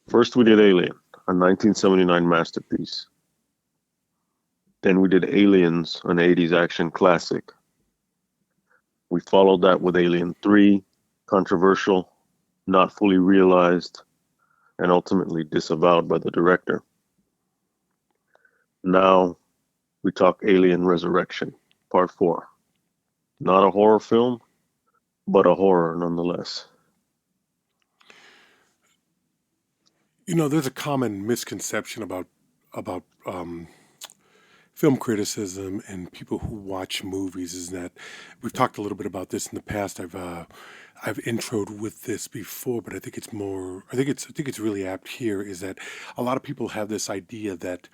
First, we did Alien, a 1979 masterpiece. Then we did Aliens, an 80s action classic. We followed that with Alien 3, controversial, not fully realized, and ultimately disavowed by the director. Now we talk Alien Resurrection, Part 4. Not a horror film, but a horror nonetheless. There's a common misconception about film criticism and people who watch movies is that we've talked a little bit about this in the past. I've introed with this before, but I think it's more. I think it's really apt here. Is that a lot of people have this idea that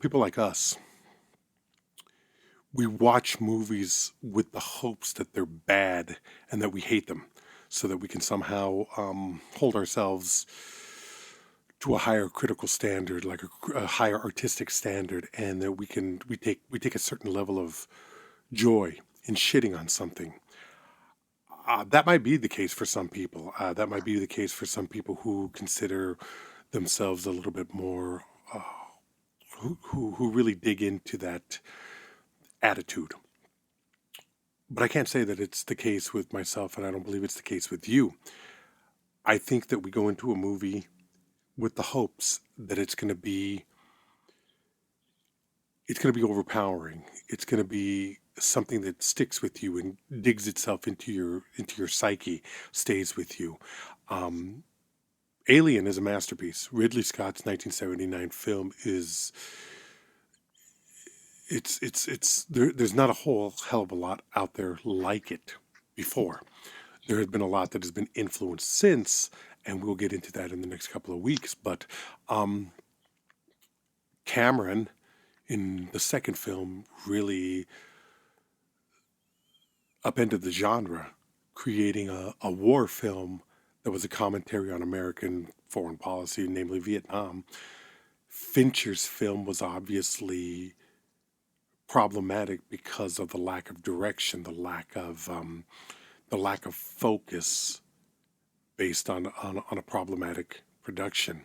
people like us, we watch movies with the hopes that they're bad and that we hate them, so that we can somehow hold ourselves to a higher critical standard, like a higher artistic standard, and that we take a certain level of joy in shitting on something. That might be the case for some people. That might be the case for some people who consider themselves a little bit more, uh, who really dig into that attitude. But I can't say that it's the case with myself, and I don't believe it's the case with you. I think that we go into a movie with the hopes that it's going to be overpowering. It's going to be something that sticks with you and digs itself into your psyche, stays with you. Um, Alien is a masterpiece. Ridley Scott's 1979 film is it's there's not a whole hell of a lot out there like it before. There has been a lot that has been influenced since, and we'll get into that in the next couple of weeks. But um, Cameron in the second film really upended the genre, creating a war film that was a commentary on American foreign policy, namely Vietnam. Fincher's film was obviously problematic because of the lack of direction, the lack of focus based on a problematic production.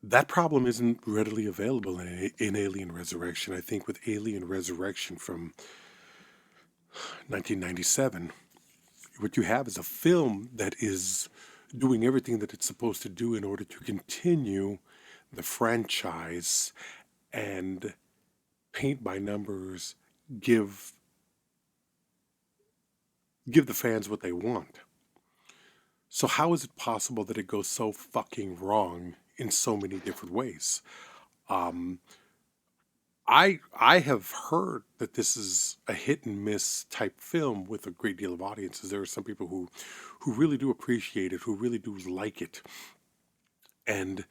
That problem isn't readily available in Alien Resurrection. I think with Alien Resurrection from 1997, what you have is a film that is doing everything that it's supposed to do in order to continue the franchise and paint by numbers, give give the fans what they want. So how is it possible that it goes so fucking wrong in so many different ways? Um, I have heard that this is a hit and miss type film with a great deal of audiences. There are some people who really do appreciate it, who really do like it, and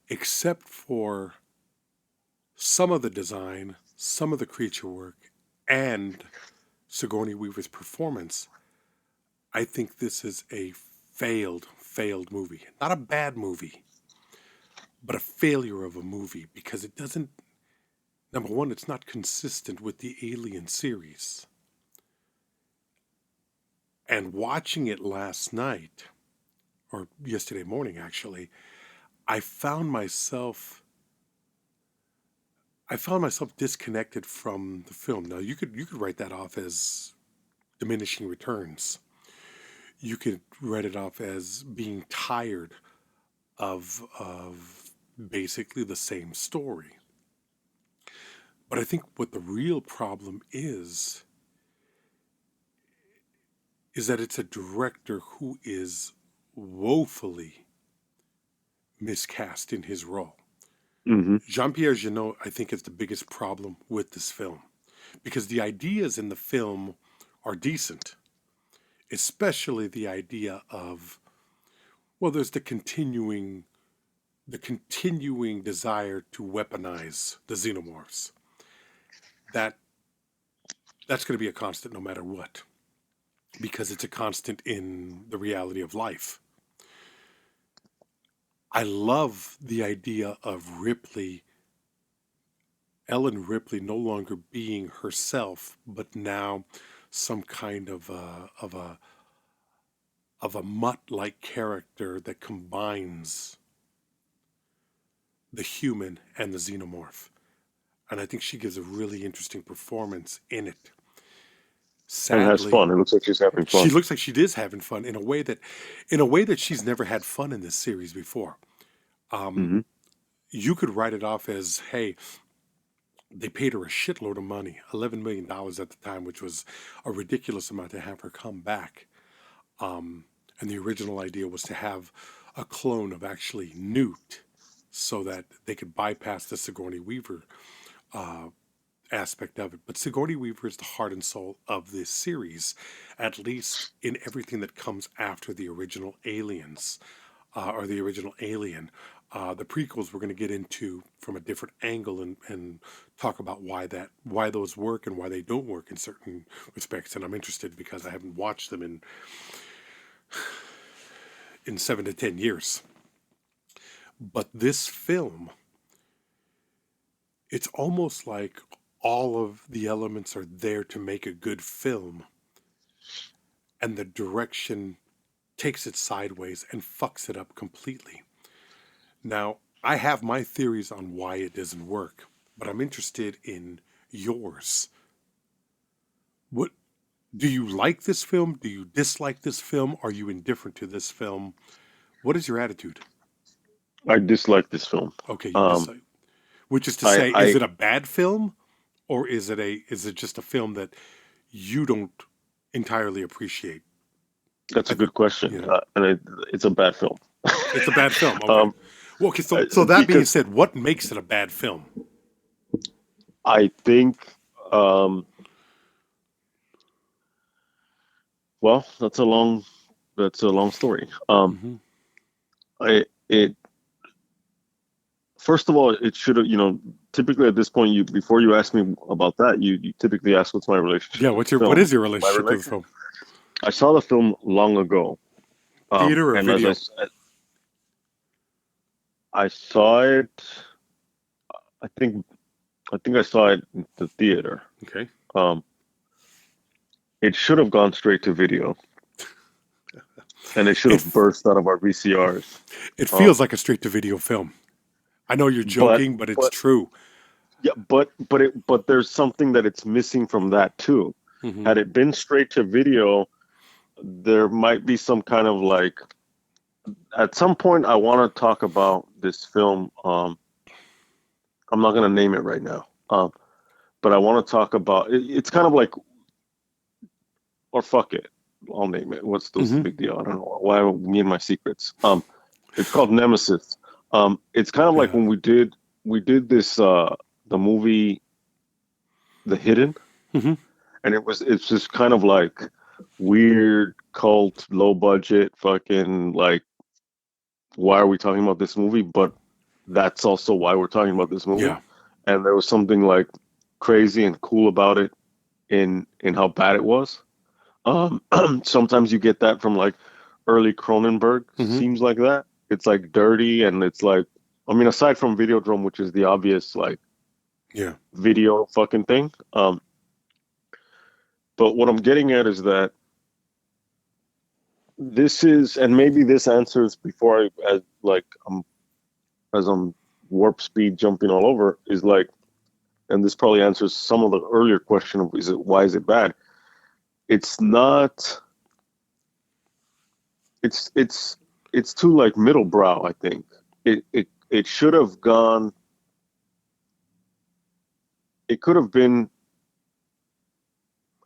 except for some of the design, some of the creature work, and Sigourney Weaver's performance, I think this is a failed movie. Not a bad movie, but a failure of a movie because it doesn't. Number one, it's not consistent with the Alien series. And watching it last night, or yesterday morning actually, I found myself I found myself disconnected from the film. Now you could write that off as diminishing returns. You could write it off as being tired of basically the same story. But I think what the real problem is that it's a director who is woefully miscast in his role. Hmm. Jean-Pierre Jeunet, I think, is the biggest problem with this film because the ideas in the film are decent, especially the idea of, well, there's the continuing desire to weaponize the xenomorphs. That that's going to be a constant no matter what because it's a constant in the reality of life. I love the idea of Ellen Ripley, no longer being herself, but now some kind of a of a mutt-like character that combines the human and the xenomorph. And I think she gives a really interesting performance in it. And has Sadly, fun. It looks like she's having she fun. looks like she is having fun in a way that she's never had fun in this series before. Hmm. You could write it off as, hey, they paid her a shitload of money, $11 million at the time, which was a ridiculous amount to have her come back. And the original idea was to have a clone of actually Newt so that they could bypass the Sigourney Weaver aspect of it. But Sigourney Weaver is the heart and soul of this series, at least in everything that comes after the original Aliens or the original Alien. The prequels we're going to get into from a different angle and talk about why those work and why they don't work in certain respects. And I'm interested because I haven't watched them in 7 to 10 years. But this film, it's almost like all of the elements are there to make a good film, and the direction takes it sideways and fucks it up completely. Now, I have my theories on why it doesn't work, but I'm interested in yours. What do you like this film? Do you dislike this film? Are you indifferent to this film? What is your attitude? I dislike this film. Okay, you Um, dislike. Which is to I, say, is I it a bad film, or is it just a film that you don't entirely appreciate? That's I a think, good question, yeah, it's a bad film. it's a bad film. Okay. um, Well, okay. So that being because said, what makes it a bad film? I think, um, well, that's a long story. Hmm. I it First of all, it should have, typically at this point, before you ask me about that, you typically ask what's my Yeah. relationship with the What film. is your My relationship to the relation, film? I saw the film long ago, Theater or and as video? I saw it, I think I think I saw it in the theater. Okay. Um, it should have gone straight to video, and it should It have burst out of our VCRs. it Um, feels like a straight to video film. I know you're but joking, but it's but true. yeah, but there's something that it's missing from that too. Hmm. Had it been straight to video, there might be some kind of like, at some point I want to talk about this film. I'm not going to name it right now. But I want to talk about it's kind of like, or fuck it, I'll name it. What's the Hmm. big deal? I don't know why me and my secrets. It's called Nemesis. It's kind of like Yeah. when we did this the movie The Hidden, Hmm. and it's just kind of like weird cult, low budget, fucking like, why are we talking about this movie? But that's also why we're talking about this movie. Yeah. And there was something like crazy and cool about it in how bad it was. Um, Sometimes you get that from like early Cronenberg. Hmm. Seems like that. It's like dirty and it's like, I mean, aside from Videodrome, which is the obvious like Yeah. video fucking thing. But what I'm getting at is that this is, and maybe this answers before as I'm warp speed jumping all over, is like, and this probably answers some of the earlier question of why is it bad? It's not. It's too like middle brow. I think it should have gone. It could have been,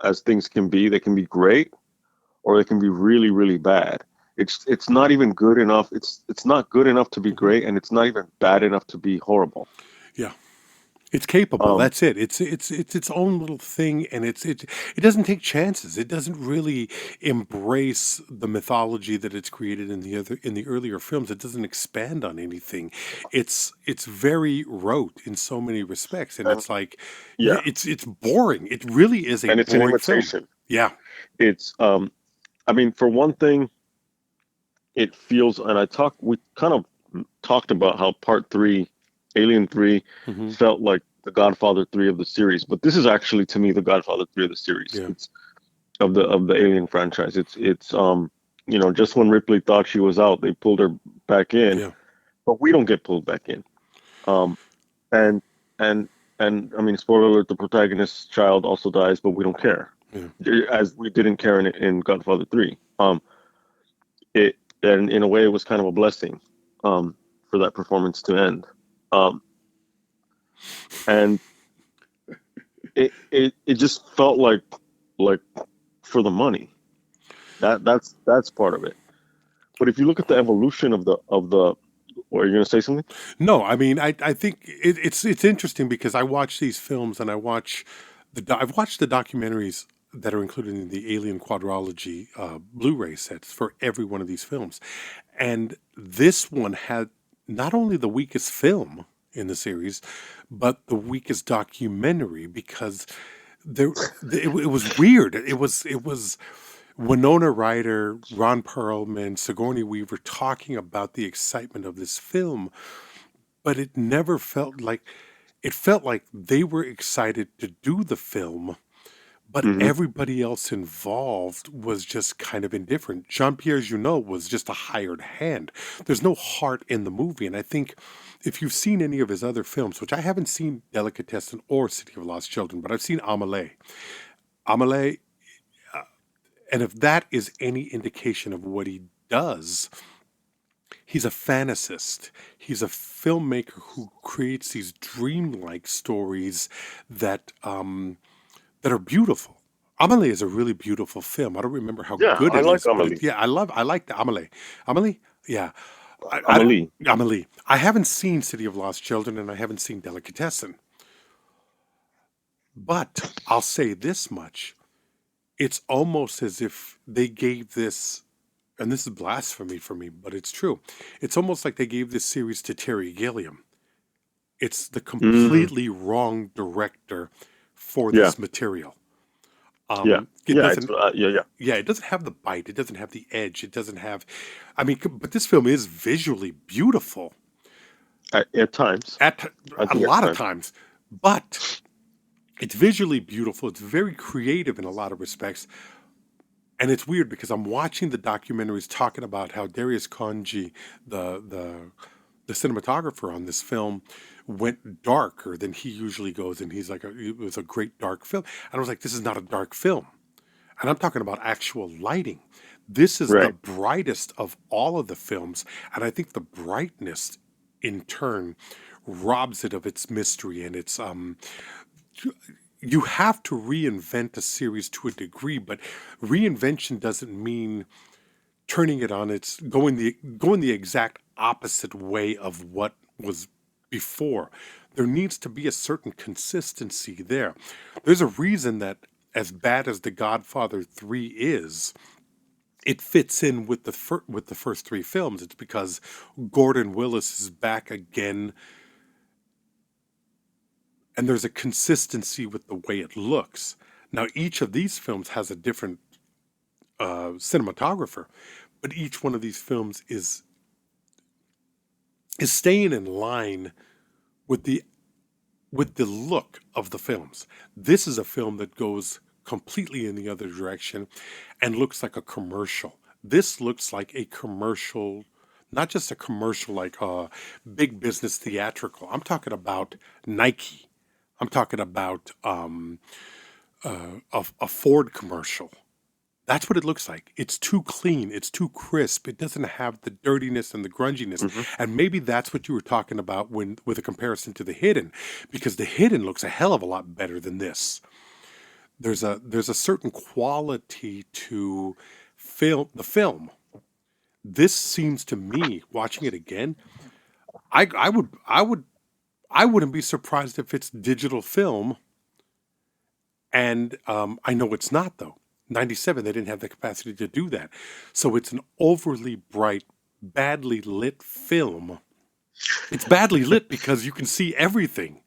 as things can be. They can be great, or they can be really really bad. It's not even good enough. It's not good enough to be Hmm. great, and it's not even bad enough to be horrible. Yeah. It's capable. Um, That's it. It's its own little thing, and it doesn't take chances. It doesn't really embrace the mythology that it's created in the earlier films. It doesn't expand on anything. It's very rote in so many respects, and and it's like yeah, it's boring. It really is a and it's an boring film. imitation. Yeah. It's I mean, for one thing, it feels, and we kind of talked about how part three, Alien 3, Hmm. felt like the Godfather 3 of the series, but this is actually to me the Godfather 3 of the series. Yeah. It's of the Alien franchise. It's just when Ripley thought she was out, they pulled her back in, Yeah. but we don't get pulled back in. Um, and and and I mean, spoiler alert: the protagonist's child also dies, but we don't care, Yeah. as we didn't care in Godfather 3. It and in a way, it was kind of a blessing, for that performance to end. Um, and it just felt like for the money. That's part of it. But if you look at the evolution of the, or are you going to say something? No, I mean, I think it's interesting because I watch these films and I've watched the documentaries that are included in the Alien Quadrology Blu-ray sets for every one of these films, and this one had not only the weakest film in the series, but the weakest documentary because there it was weird. It was Winona Ryder, Ron Perlman, Sigourney Weaver talking about the excitement of this film, but it never felt like it felt like they were excited to do the film, but Hmm. everybody else involved was just kind of indifferent. Jean-Pierre Jeunet was just a hired hand. There's no heart in the movie, and I think if you've seen any of his other films, which I haven't seen Delicatessen or City of Lost Children, but I've seen Amelie. Amelie, and if that is any indication of what he does, he's a fantasist. He's a filmmaker who creates these dreamlike stories that are beautiful. Amelie is a really beautiful film. I don't remember how Yeah, good I it like is, but Amelie. I like the Amelie. Amelie, yeah. I Amelie. Amelie. I haven't seen City of Lost Children and I haven't seen Delicatessen, but I'll say this much: it's almost as if they gave this, and this is blasphemy for me, but it's true. It's almost like they gave this series to Terry Gilliam. It's the Mm, completely wrong director for yeah, this material. yeah, It yeah. It's doesn't, yeah, yeah. yeah, it doesn't have the bite. It doesn't have the edge. It doesn't have, I mean, but this film is visually beautiful At times, at I a think at lot of times. times, but it's visually beautiful. It's very creative in a lot of respects. And it's weird because I'm watching the documentaries talking about how Darius Khondji, the the the cinematographer on this film, went darker than he usually goes, and he's like, it was a great dark film. And I was like, this is not a dark film, and I'm talking about actual lighting. This is the Right. brightest of all of the films, and I think the brightness, in turn, robs it of its mystery and its you have to reinvent a series to a degree, but reinvention doesn't mean turning it on its going the exact opposite way of what was before. There needs to be a certain consistency there. There's a reason that as bad as The Godfather 3 is, it fits in with with the first three films. It's because Gordon Willis is back again, and there's a consistency with the way it looks. Now, each of these films has a different cinematographer, but each one of these films is staying in line with the look of the films. This is a film that goes completely in the other direction and looks like a commercial. This looks like a commercial, not just a commercial like a big business theatrical. I'm talking about Nike. I'm talking about a Ford commercial. That's what it looks like. It's too clean. It's too crisp. It doesn't have the dirtiness and the grunginess. Hmm. And maybe that's what you were talking about when with a comparison to The Hidden, because The Hidden looks a hell of a lot better than this. There's a certain quality to the film. This seems to me, watching it again, I wouldn't be surprised if it's digital film. And I know it's not, though. 97, they didn't have the capacity to do that. So it's an overly bright, badly lit film. It's badly lit because you can see everything.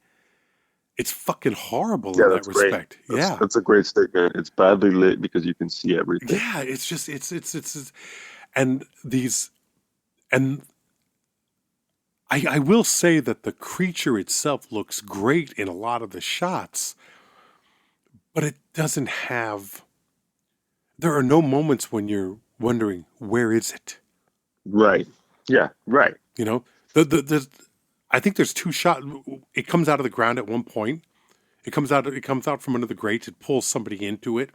It's fucking horrible Yeah, in that that's great. respect. That's Yeah. that's a great statement. It's badly lit because you can see everything. Yeah, it's just and these and I will say that the creature itself looks great in a lot of the shots, but it doesn't have there are no moments when wondering, where is it? Right. Yeah. Right. You know, there's, I think there's two shots. It comes out of the ground at one point. It comes out. It comes out from under the grates. It pulls somebody into it.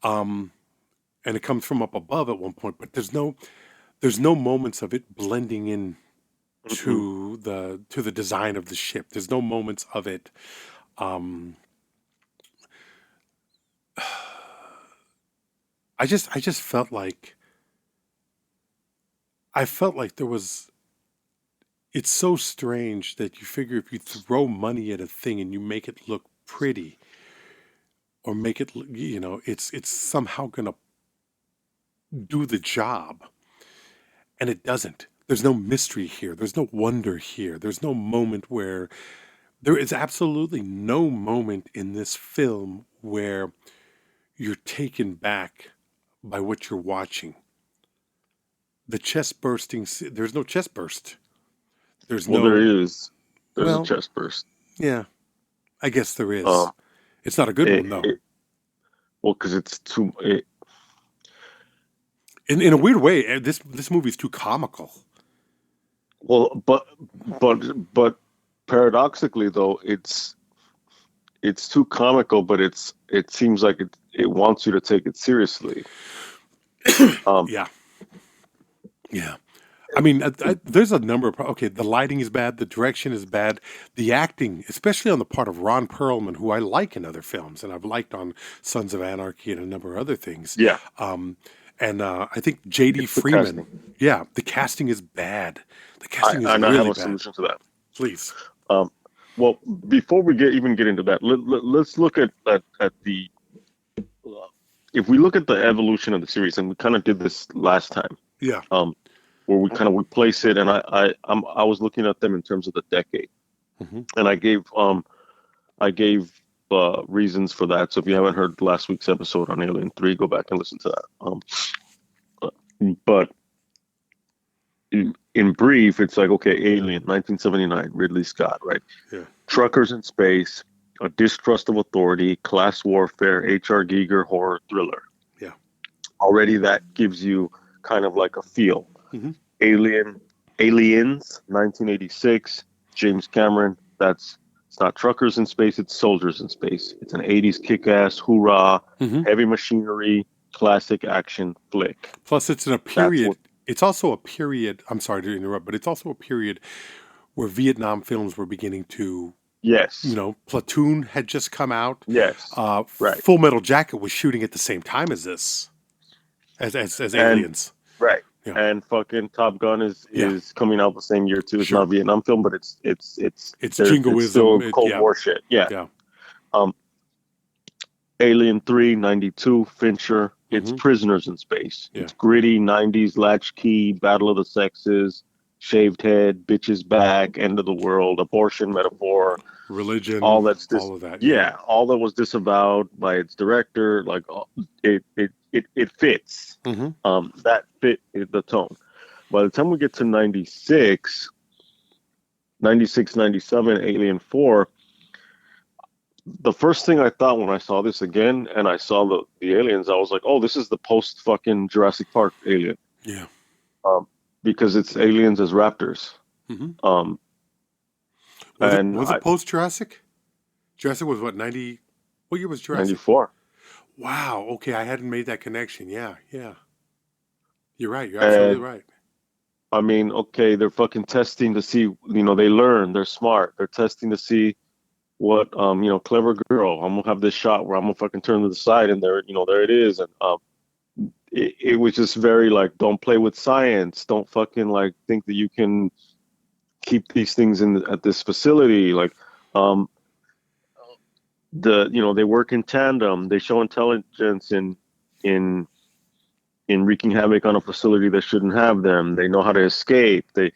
Um, and it comes from up above at one point. But there's no moments of it blending in Hmm. to the design of the ship. There's no moments of it. Um, I just felt like there was. It's so strange that you figure if you throw money at a thing and you make it look pretty or make it, it's somehow going to do the job, and it doesn't. There's no mystery here. There's no wonder here. There's no moment where there is absolutely no moment in this film where you're taken back by what you're watching. The chest bursting, there's no chest burst. There's Well, there no, is. There's a well, chest burst. yeah, I guess there is. Um, It's not a good one though. well, because it's too. In a weird way, this movie's too comical. Well, but paradoxically though, it's too comical, but it seems like it wants you to take it seriously. Um, Yeah, yeah. I mean, there's a number of okay. The lighting is bad. The direction is bad. The acting, especially on the part of Ron Perlman, who I like in other films, and I've liked on Sons of Anarchy and a number of other things. yeah, Um, and I think J.D. it's the Freeman. casting. Yeah, the casting is bad. The casting is And I have really a bad. solution to that. Please. Um, well, before we even get into that, let's look at the if we look at the evolution of the series, and we kind of did this last time, Yeah. where we kind of replace it, and I was looking at them in terms of the decade, Hmm. and I gave reasons for that. So if you haven't heard last week's episode on Alien 3, go back and listen to that. But in brief, it's like, okay, Alien, 1979, Ridley Scott, right? Yeah. Truckers in space, a distrust of authority, class warfare, H.R. Giger horror thriller. Yeah. Already that gives you kind of like a feel. Hmm. Aliens, 1986, James Cameron. It's not truckers in space, it's soldiers in space. It's an 80s kick-ass, hoorah, Hmm. heavy machinery, classic action flick. Plus, it's in a That's period. what. It's also a period. I'm sorry to interrupt, but it's also a period where Vietnam films were beginning to, Yes. Platoon had just come out. Yes. Right. Full Metal Jacket was shooting at the same time as this, as And Aliens. right. Yeah. And fucking Top Gun is Yeah. coming out the same year too. It's Sure. not a Vietnam film, but it's Jingoism. still Cold Yeah. War shit. Yeah. Yeah. Um, Alien 3, 92, Fincher. It's Hmm. prisoners in space. Yeah. It's gritty 90s latchkey, battle of the sexes, shaved head, bitches back, end of the world, abortion metaphor. Religion. All All of that. yeah, all that was disavowed by its director. Like it fits. Hmm. That fit the tone. By the time we get to 96, 97, Alien 4, the first thing I thought when I saw this again and I saw the aliens, I was like, oh, this is the post fucking Jurassic Park Alien. Yeah. Because it's aliens as raptors. Hmm. Um, Was it post Jurassic? Jurassic was what, 90? What year was Jurassic? 94. Wow. Okay, I hadn't made that connection. Yeah, yeah. You're right. You're absolutely right. I mean, okay, they're fucking testing to see, they learn, they're smart. They're testing to see what, clever girl, I'm gonna have this shot where I'm gonna fucking turn to the side and there it is. And it was just very like, don't play with science. Don't fucking like think that you can keep these things at this facility. Like, they work in tandem. They show intelligence in wreaking havoc on a facility that shouldn't have them. They know how to escape. In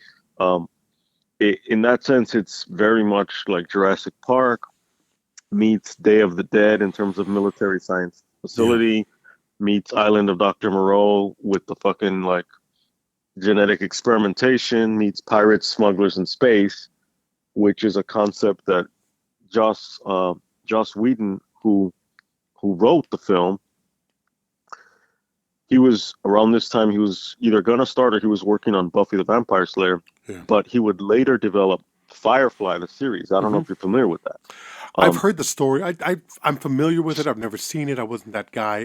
that sense, it's very much like Jurassic Park meets Day of the Dead in terms of military science facility, meets Island of Dr. Moreau with the fucking like genetic experimentation, meets pirates, smugglers in space, which is a concept that Joss Whedon, who wrote the film, he was around this time. He was either gonna start or he was working on Buffy the Vampire Slayer. Yeah. But he would later develop Firefly, the series. I don't know Hmm. if you're familiar with that. I've Um, heard the story. I'm familiar with it. I've never seen it. I wasn't that guy.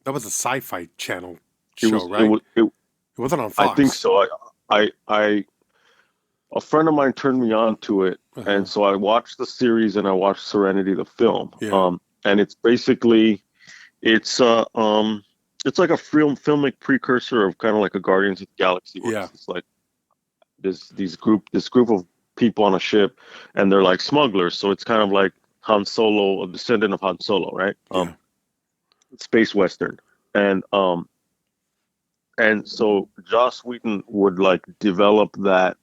That was a Sci-Fi Channel it show, was it right? was it, It wasn't on I think Fox. so. I a friend of mine turned me on to it, and Uh-huh. so I watched the series and I watched Serenity, the film. Yeah. And it's basically it's it's like a filmic precursor of kind of like a Guardians of the Galaxy, where Yeah. it's like this group of people on a ship, and they're like smugglers. So it's kind of like Han Solo, a descendant of Han Solo, right? Yeah. Space western, and um, and so Joss Whedon would like develop that.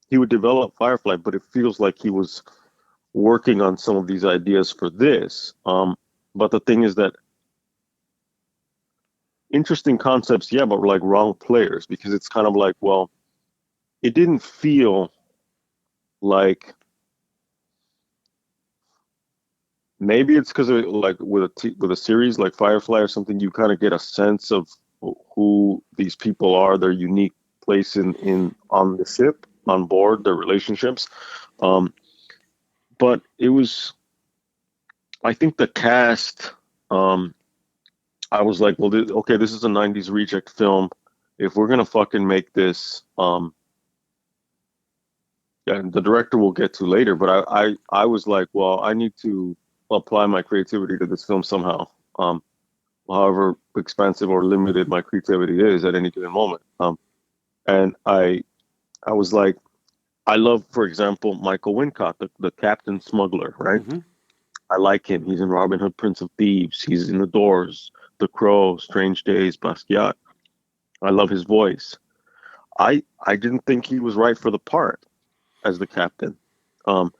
He would develop Firefly, but it feels like he was working on some of these ideas for this. But the thing is that interesting concepts, yeah, but like wrong players, because it's kind of like, well, it didn't feel like, maybe it's because of like with a series like Firefly or something, you kind of get a sense of who these people are, their unique place in on the ship, on board, their relationships. Um, but it was, I think the cast. I was like, well, okay, this is a '90s reject film. If we're gonna fucking make this, and the director we'll get to later, but I was like, well, I need to apply my creativity to this film somehow. However expansive or limited my creativity is at any given moment. And I was like, I love, for example, Michael Wincott, the Captain Smuggler, right? Hmm. I like him. He's in Robin Hood, Prince of Thieves. He's in The Doors, The Crow, Strange Days, Basquiat. I love his voice. I didn't think he was right for the part as the captain. Um,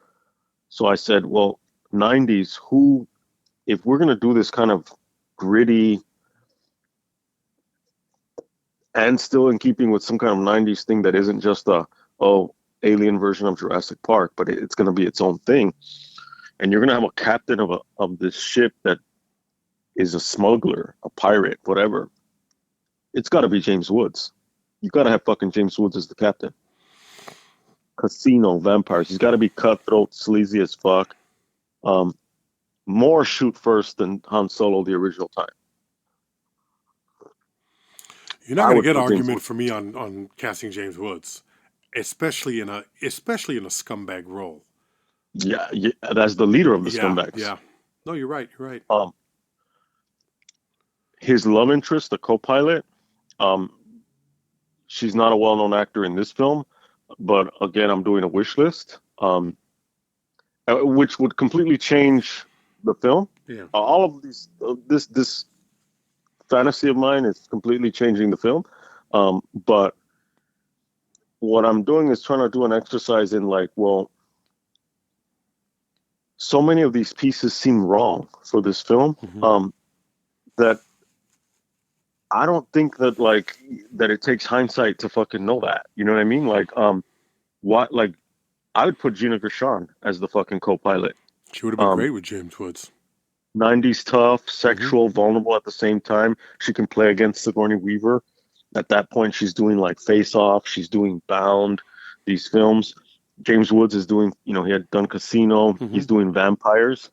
so I said, well, '90s, who, if we're gonna do this kind of gritty and still in keeping with some kind of '90s thing that isn't just a alien version of Jurassic Park, but it's gonna be its own thing, and you're gonna have a captain of this ship that is a smuggler, a pirate, whatever. It's got to be James Woods. You got to have fucking James Woods as the captain. Casino, vampires. He's got to be cutthroat, sleazy as fuck. Um, More shoot first than Han Solo the original time. You're not I going to would get put James argument Woods. for me on casting James Woods, especially in a scumbag role. Yeah, yeah, that's the leader of the Yeah. scumbags. Yeah. No, you're right. You're right. Um, his love interest, the co-pilot, um, she's not a well-known actor in this film, but again, I'm doing a wish list, which would completely change the film. Yeah. All of these, this fantasy of mine is completely changing the film. But what I'm doing is trying to do an exercise in like, well, so many of these pieces seem wrong for this film, Hmm. that I don't think that like that it takes hindsight to fucking know that. You know what I mean? Like, what like I would put Gina Gershon as the fucking co-pilot. She would have been Um, great with James Woods. '90s tough, Hmm. sexual, vulnerable at the same time. She can play against Sigourney Weaver. At that point, she's doing like Face Off. She's doing Bound. These films. James Woods is doing. He had done Casino. Hmm. He's doing Vampires.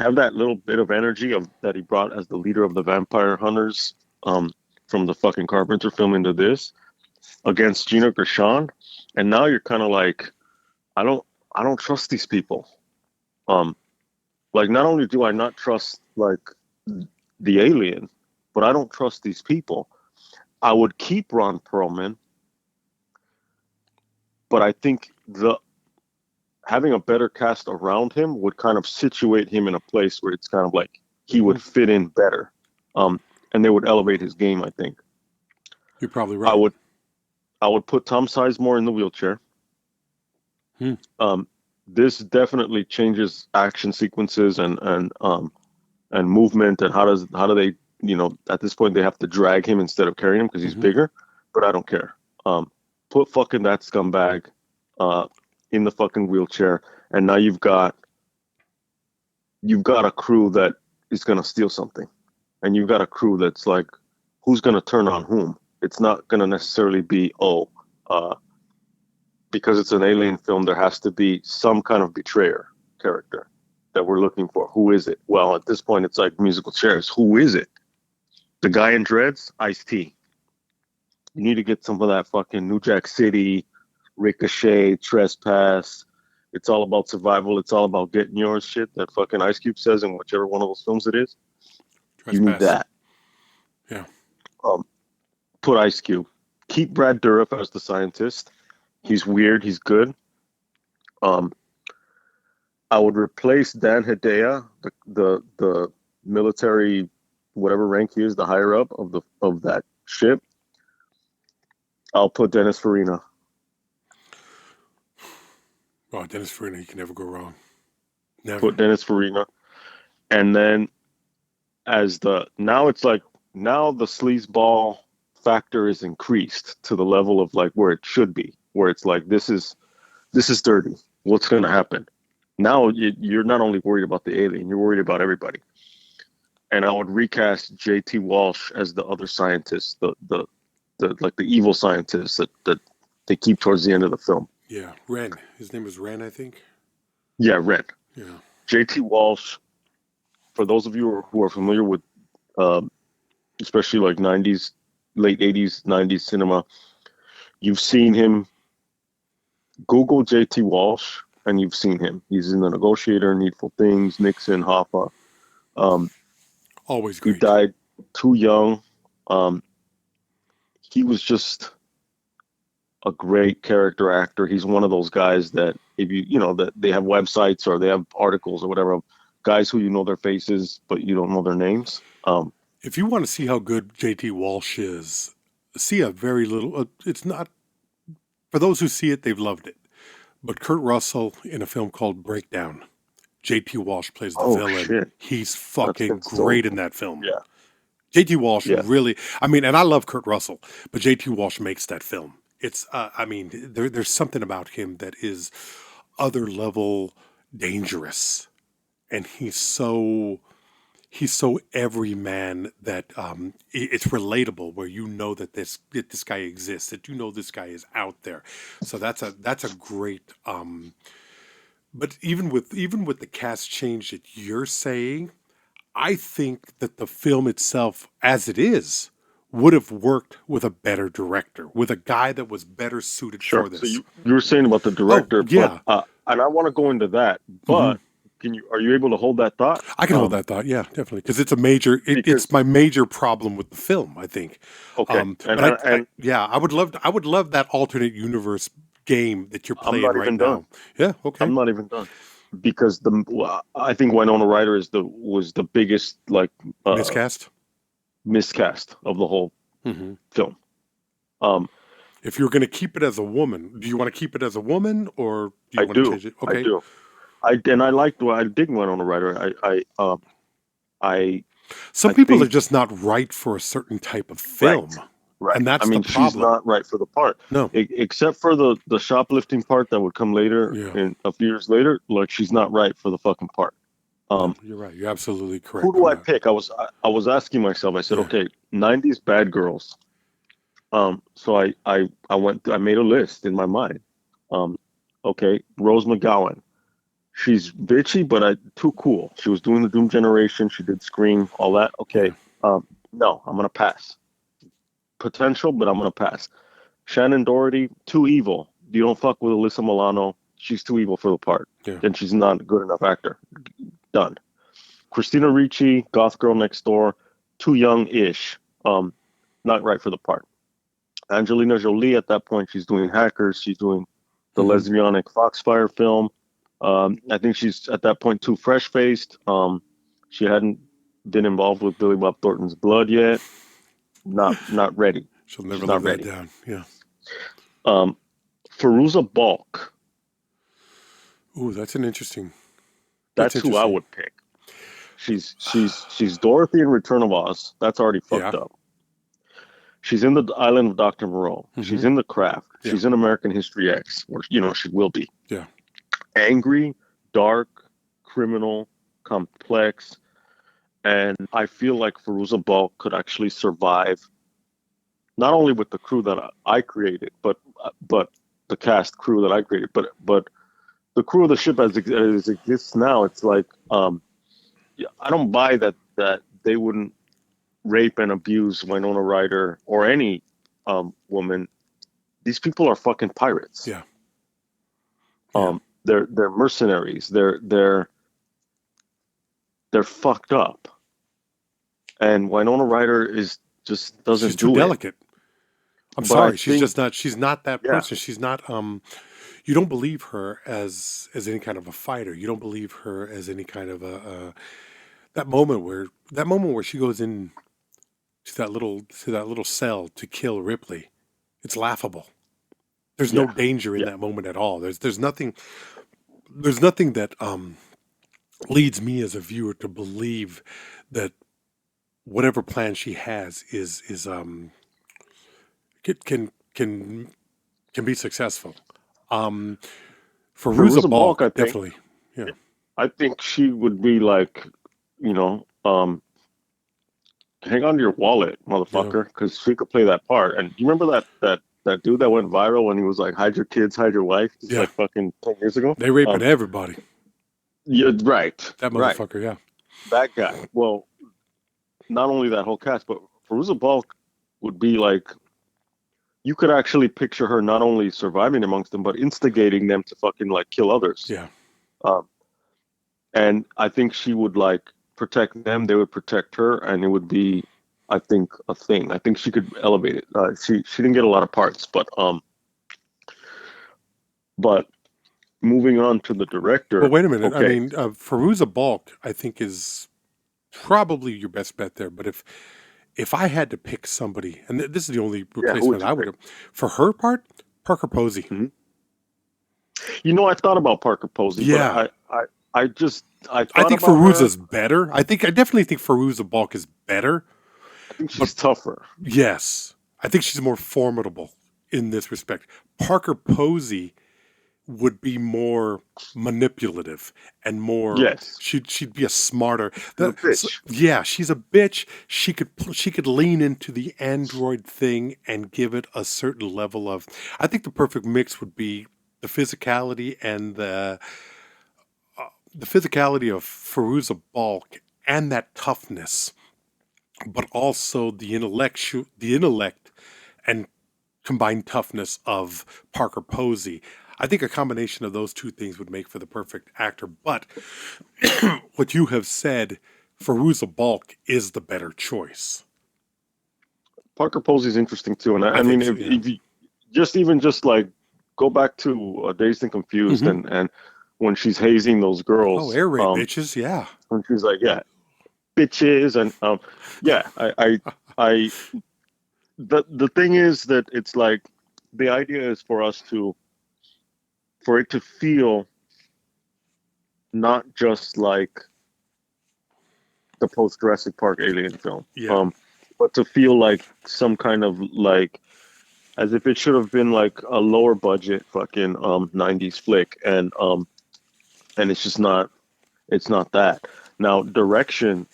Have that little bit of energy of that he brought as the leader of the vampire hunters, um, from the fucking Carpenter film into this against Gina Gershon, and now you're kind of like, I don't, I don't trust these people. Um, like not only do I not trust like the alien, but I don't trust these people. I would keep Ron Perlman, but I think the having a better cast around him would kind of situate him in a place where it's kind of like he Hmm. would fit in better, um, and they would elevate his game. I think You're probably I right. would I would put Tom Sizemore in the wheelchair. Hmm. Um, this definitely changes action sequences and movement, and how do they, at this point they have to drag him instead of carrying him because he's Hmm. bigger, but I don't care. Put fucking that scumbag uh in the fucking wheelchair, and now you've got a crew that is going to steal something, and you've got a crew that's like who's going to turn on whom. It's not going to necessarily be, because it's an alien film, there has to be some kind of betrayer character that we're looking for. Who is it? Well, at this point, it's like musical chairs. Who is it? The guy in dreads? Ice-T. You need to get some of that fucking New Jack City, Ricochet, Trespass. It's all about survival. It's all about getting yours shit that fucking Ice Cube says in whichever one of those films it is. Trespass. You need that. Yeah. Put Ice Cube. Keep Brad Dourif as the scientist. He's weird. He's good. I would replace Dan Hedaya, the military, whatever rank he is, the higher up of that ship. I'll put Dennis Farina. Oh, Dennis Farina, you can never go wrong. Never. Put Dennis Farina. And then now the sleazeball factor is increased to the level of like where it should be, where it's like, this is dirty. What's going to happen? Now you're not only worried about the alien, you're worried about everybody. And I would recast J.T. Walsh as the other scientist, the evil scientist that they keep towards the end of the film. Yeah, Ren. His name is Ren, I think. Yeah, Ren. Yeah. J.T. Walsh, for those of you who are familiar with, especially like 90s, late 80s, 90s cinema, you've seen him. Google J.T. Walsh, and you've seen him. He's in The Negotiator, Needful Things, Nixon, Hoffa. Always great. He died too young. He was just a great character actor. He's one of those guys that if that they have websites or they have articles or whatever, guys who you know their faces but you don't know their names. If you want to see how good J.T. Walsh is, see a very little. It's not for those who see it; they've loved it. But Kurt Russell in a film called Breakdown, J.T. Walsh plays the villain. Shit. He's fucking great in that film. Yeah. J.T. Walsh really, and I love Kurt Russell, but J.T. Walsh makes that film. It's, there's something about him that is other level dangerous. And he's so everyman that it's relatable, where you know that this guy exists, that you know this guy is out there. So that's a great. But even with the cast change that you're saying, I think that the film itself, as it is, would have worked with a better director, with a guy that was better suited for this. So you were saying about the director, yeah. But, and I want to go into that, but. Are you able to hold that thought? I can hold that thought, yeah, definitely, because it's a major. It's my major problem with the film, I think. Okay, I would love that alternate universe game that you're playing right now. Done. Yeah, okay. I'm not even done because I think Winona Ryder was the biggest miscast of the whole film. If you're going to keep it as a woman, do you want to keep it as a woman or do you want to change it? Okay. I do. I dig Winona Ryder. Some people are just not right for a certain type of film. Right. And that's the problem. She's not right for the part. No. Except for the shoplifting part that would come later, in a few years later, like she's not right for the fucking part. You're right. You're absolutely correct. Who do I pick? I was asking myself, I said, okay, 90s bad girls. So I made a list in my mind. Okay, Rose McGowan. She's bitchy, but too cool. She was doing the Doom Generation. She did Scream, all that. Okay. No, I'm going to pass. Potential, but I'm going to pass. Shannon Doherty, too evil. You don't fuck with Alyssa Milano. She's too evil for the part. Yeah. Then she's not a good enough actor. Done. Christina Ricci, Goth Girl Next Door, too young-ish. Not right for the part. Angelina Jolie, at that point, she's doing Hackers. She's doing the lesbianic Foxfire film. I think she's at that point too fresh-faced. She hadn't been involved with Billy Bob Thornton's Blood yet. Not ready. She'll never live that down. Yeah. Fairuza Balk. Ooh, that's interesting. That's who I would pick. She's Dorothy in Return of Oz. That's already fucked up. She's in the Island of Dr. Moreau. She's in The Craft. She's in American History X, or she will be. Yeah. Angry, dark, criminal, complex, and I feel like Fairuza Balk could actually survive not only with the crew that I created, but the cast crew that I created, but the crew of the ship as it exists now. It's like yeah, I don't buy that they wouldn't rape and abuse Winona Ryder or any woman. These people are fucking pirates. Yeah. Yeah. They're mercenaries. They're fucked up. And Winona Ryder is just doesn't She's too do it. delicate. I'm But sorry. I She's think, just not. She's not that yeah, person. She's not. You don't believe her as any kind of a fighter. You don't believe her as any kind of a that moment where she goes in to that little cell to kill Ripley. It's laughable. There's no yeah, danger in yeah. that moment at all. There's nothing that leads me as a viewer to believe that whatever plan she has is can can be successful. Um, Feruza Fairuza Balk, Balk, definitely. Yeah. I think she would be like, you know, hang on to your wallet, Yeah. motherfucker, because she could play that part. And you remember that dude that went viral when he was like, "Hide your kids, hide your wife," just Yeah. like fucking 10 years ago. They raping everybody. Yeah, right, That right, motherfucker, yeah. that guy. Well, not only that whole cast, but Fairuza Balk would be like, you could actually picture her not only surviving amongst them, but instigating them to fucking like kill others. Yeah. Um, and I think she would like protect them, they would protect her, and it would be, I think, a thing. I think she could elevate it. She didn't get a lot of parts, but moving on to the Well, director. wait a minute. I Okay, mean, Feruza Balk, I think, is probably your best bet there. But if I had to pick somebody, and this is the only yeah, who would replacement you I would pick? have, for her part, Parker Posey. Mhm. You know, I thought about Parker Posey, but Yeah. I I thought think about her. Feruza's better. I definitely think Feruza Balk is better. I think But she's tougher. yes, I think she's more formidable in this respect. Parker Posey would be more manipulative and more. Yes, She'd be a smarter. she's a bitch. Yeah, she's a bitch. She could lean into the android thing and give it a certain level of. I think the perfect mix would be the physicality and the physicality of Fairuza Balk and that toughness, but also the intellect and combined toughness of Parker Posey. I think a combination of those two things would make for the perfect actor. But what you have said, Fairuza Balk is the better choice. Parker Posey's interesting too, and I I mean, think so. Yeah. if you just like go back to Dazed and Confused, Mm-hmm. and when she's hazing those Oh, girls, air raid bitches. Yeah. when she's like, yeah, bitches, and yeah, I the thing is that it's like the idea is for it to feel not just like the post Jurassic Park alien film, Yeah. but to feel like some kind of like as if it should have been like a lower budget fucking 90s flick, and it's just not, it's not that. Now direction,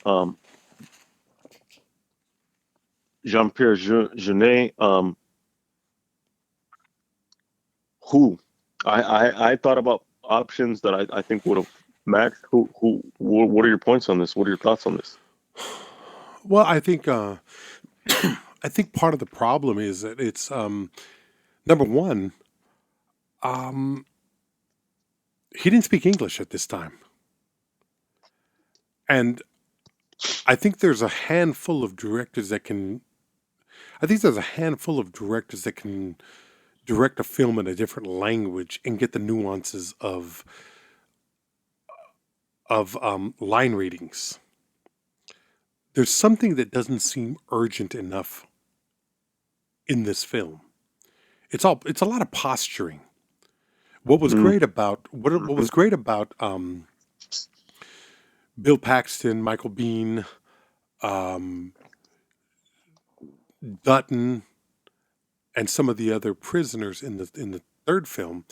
Jean-Pierre Jeunet, who I thought about options that I think would have matched. What are your points on this? What are your thoughts on this? Well, I think part of the problem is that it's number one, um, he didn't speak English at this time, and I think there's a handful of directors that can. I think there's a handful of directors that can direct a film in a different language and get the nuances of line readings. There's something that doesn't seem urgent enough in this film. It's a lot of posturing. What was Mm, great about what mhm, was great about Bill Paxton, Michael Biehn, um, Dutton, and some of the other prisoners in the third film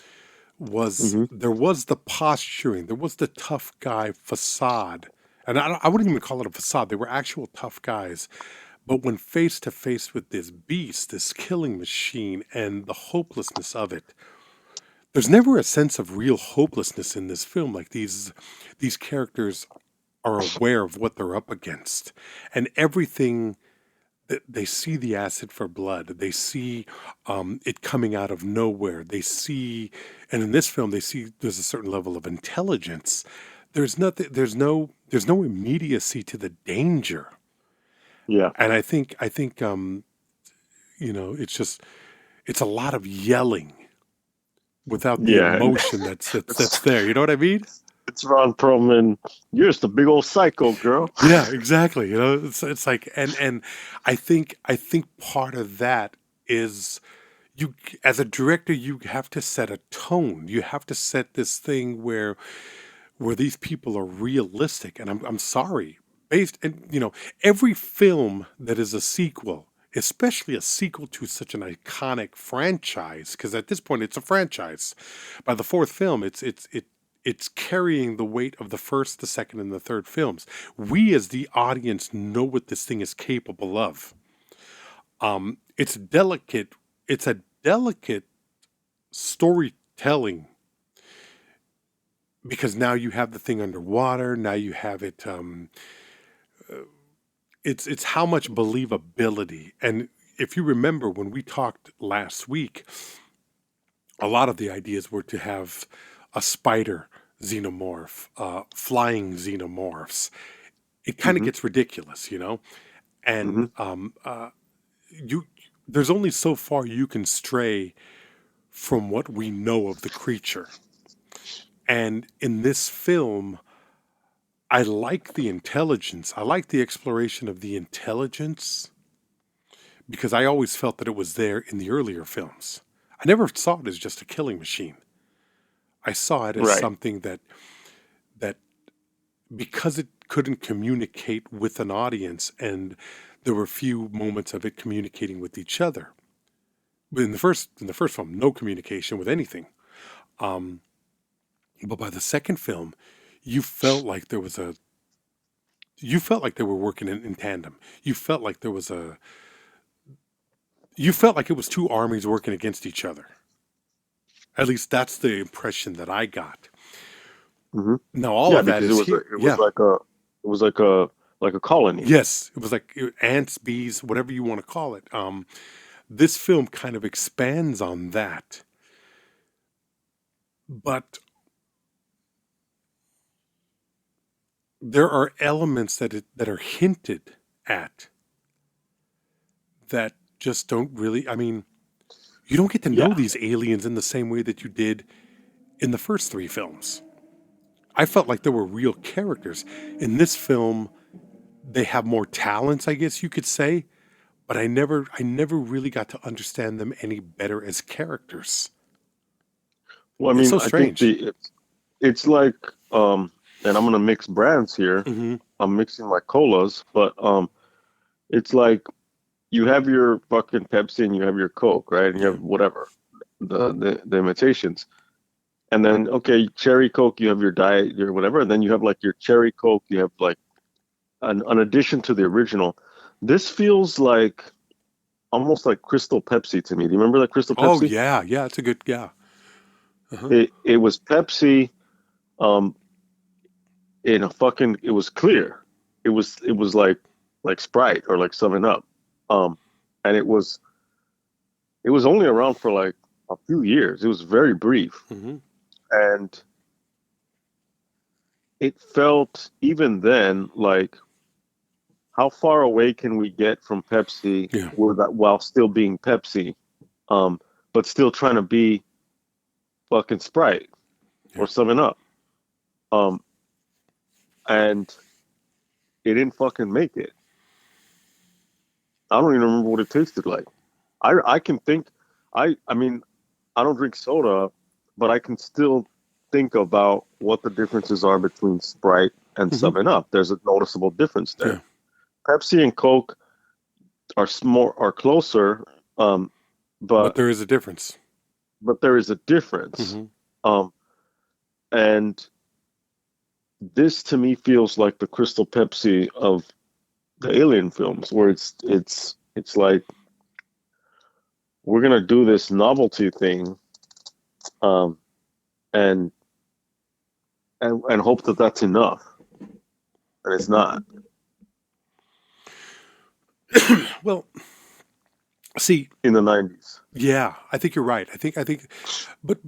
was mhm. there was the posturing, there was the tough guy facade, and I wouldn't even call it a facade. They were actual tough guys, But when face to face with this beast, this killing machine, and the hopelessness of it, there's never a sense of real hopelessness in this film. Like these characters are aware of what they're up against, and everything that they see, the acid for blood, they see it coming out of nowhere. They see, and in this film, they see there's a certain level of intelligence. There's nothing. There's no immediacy to the danger. Yeah. And I think it's a lot of yelling without the Yeah. emotion that's there. You know what I mean? It's Ron Perlman. You're just a big old psycho, girl. Yeah, exactly. It's like, and I think part of that is you, as a director, you have to set a tone. You have to set this thing where these people are realistic. And I'm sorry, and every film that is a sequel, especially a sequel to such an iconic franchise, because at this point it's a franchise. By the fourth film, it's carrying the weight of the first, the second, and the third films. We as the audience know what this thing is capable of. It's delicate. It's a delicate storytelling because now you have the thing underwater. Now you have it. It's how much believability. And if you remember when we talked last week, a lot of the ideas were to have a spider xenomorph, flying xenomorphs. It kind of gets ridiculous, and there's only so far you can stray from what we know of the creature. And in this film, I like the intelligence. I like the exploration of the intelligence because I always felt that it was there in the earlier films. I never saw it as just a killing machine. I saw it as something that because it couldn't communicate with an audience, and there were few moments of it communicating with each other. But in the first film, no communication with anything. But by the second film, you felt like they were working in tandem. You felt like it was two armies working against each other. At least that's the impression that I got. Now all of that is here. It was like a colony. Yes, it was like ants, bees, whatever you want to call it. This film kind of expands on that, but there are elements that are hinted at that just don't really. I mean, you don't get to know these aliens in the same way that you did in the first three films. I felt like there were real characters. In this film, they have more talents, I guess you could say, but I never really got to understand them any better as characters. Well, I mean, it's so strange. I think it's like, and I'm gonna mix brands here. I'm mixing my colas, but it's like you have your fucking Pepsi and you have your Coke, right? And you have whatever the imitations. And then, okay, cherry Coke, you have your diet, your whatever. And then you have like your cherry Coke, you have like an addition to the original. This feels like almost like Crystal Pepsi to me. Do you remember that Crystal Pepsi? Oh, yeah. Yeah, it's a good, yeah. It was Pepsi, in a fucking, it was clear. It was like Sprite or like 7-Up. And it was only around for like a few years. It was very brief. And it felt even then like, how far away can we get from Pepsi while still being Pepsi, but still trying to be fucking Sprite or 7-Up? And it didn't fucking make it. I don't even remember what it tasted like. I can think, I mean, I don't drink soda, but I can still think about what the differences are between Sprite and 7-Up. There's a noticeable difference there. Yeah. Pepsi and Coke are closer, but there is a difference. But there is a difference. And this to me feels like the Crystal Pepsi of the Alien films, where it's like we're gonna do this novelty thing, um, and and hope that that's enough, and it's not. Well, see, In the 90s. yeah, I think you're right. But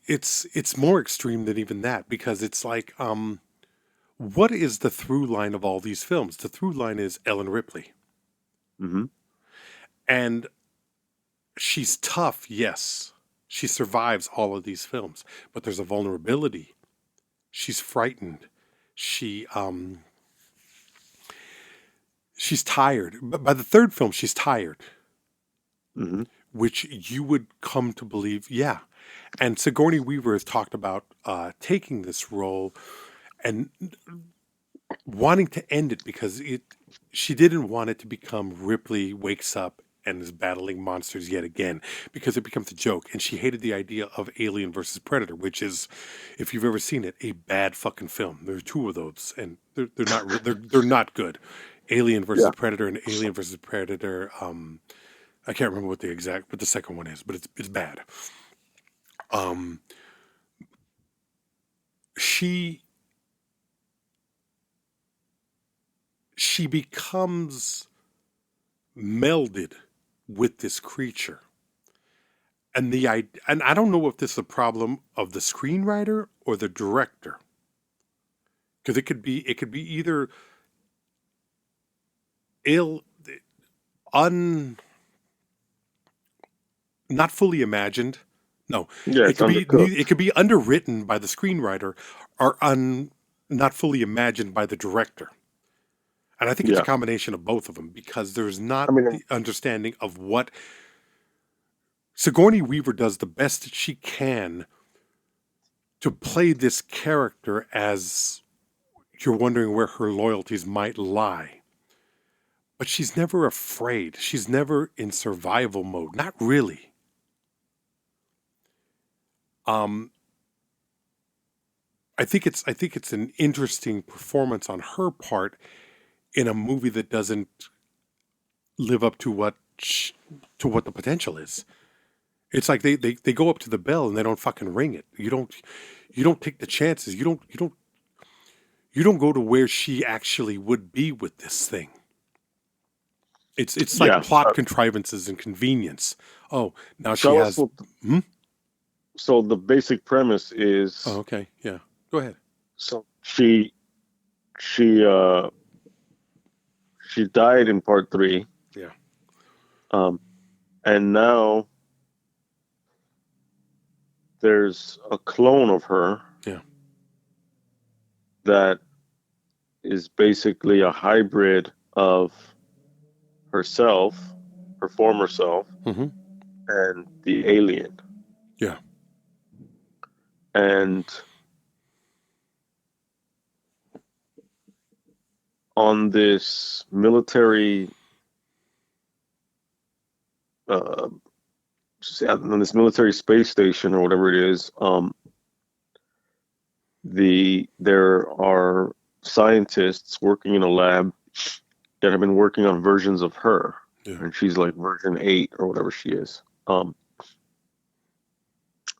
it's more extreme than even that because it's like, what is the through line of all these films? The through line is Ellen Ripley, Mm-hmm. and she's tough. Yes, she survives all of these films, but there's a vulnerability. She's frightened. She she's tired. But by the third film, she's tired, Mm-hmm. which you would come to believe. Yeah, and Sigourney Weaver has talked about taking this role and wanting to end it because she didn't want it to become Ripley wakes up and is battling monsters yet again because it becomes a joke, and she hated the idea of Alien versus Predator, which is, if you've ever seen it, a bad fucking film. There are two of those, and they're not they're not good. Alien versus Yeah. Predator and Alien versus Predator. I can't remember what the second one is, but it's bad. Um, she becomes melded with this creature, and I don't know if this is a problem of the screenwriter or the director, because it could be either ill un not fully imagined. No, Yeah, it it's could be undercooked. it could be underwritten by the screenwriter or not fully imagined by the director. And I think it's a Yeah. combination of both of them because there's not I mean, the understanding of what Sigourney Weaver does the best that she can to play this character as you're wondering where her loyalties might lie. But she's never afraid. She's never in survival mode. Not really. Um, I think it's an interesting performance on her part in a movie that doesn't live up to what the potential is. It's like they go up to the bell and they don't fucking ring it. You don't take the chances. You don't go to where she actually would be with this thing. It's like yeah. plot contrivances and convenience. Oh, now she Tell us has. what. So the basic premise is. Oh, okay, yeah. Go ahead. So she died in part 3. Yeah. And now there's a clone of her. Yeah. That is basically a hybrid of herself, her former self, Mm-hmm. and the alien. Yeah. And on this military on this military space station or whatever it is, there are scientists working in a lab that have been working on versions of her, Yeah. and she's like version 8 or whatever she is,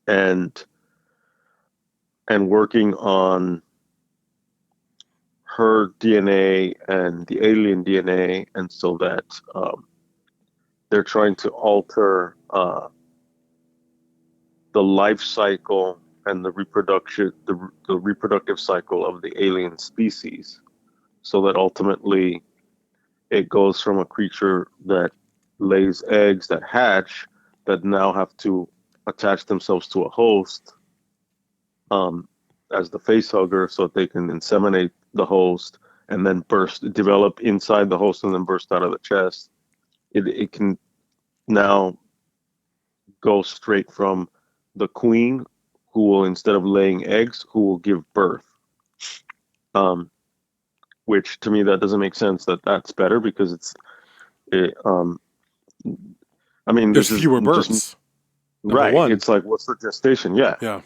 and working on her DNA and the alien DNA, and so that they're trying to alter the life cycle and the reproductive cycle of the alien species, so that ultimately it goes from a creature that lays eggs that hatch, that now have to attach themselves to a host as the face hugger, so that they can inseminate the host and then develop inside the host and then burst out of the chest. It can now go straight from the queen, who will, instead of laying eggs, who will give birth. Which to me, that doesn't make sense. That's better because I mean, There's this is fewer just births. right. One. It's like, what's the gestation? Yeah. Yeah.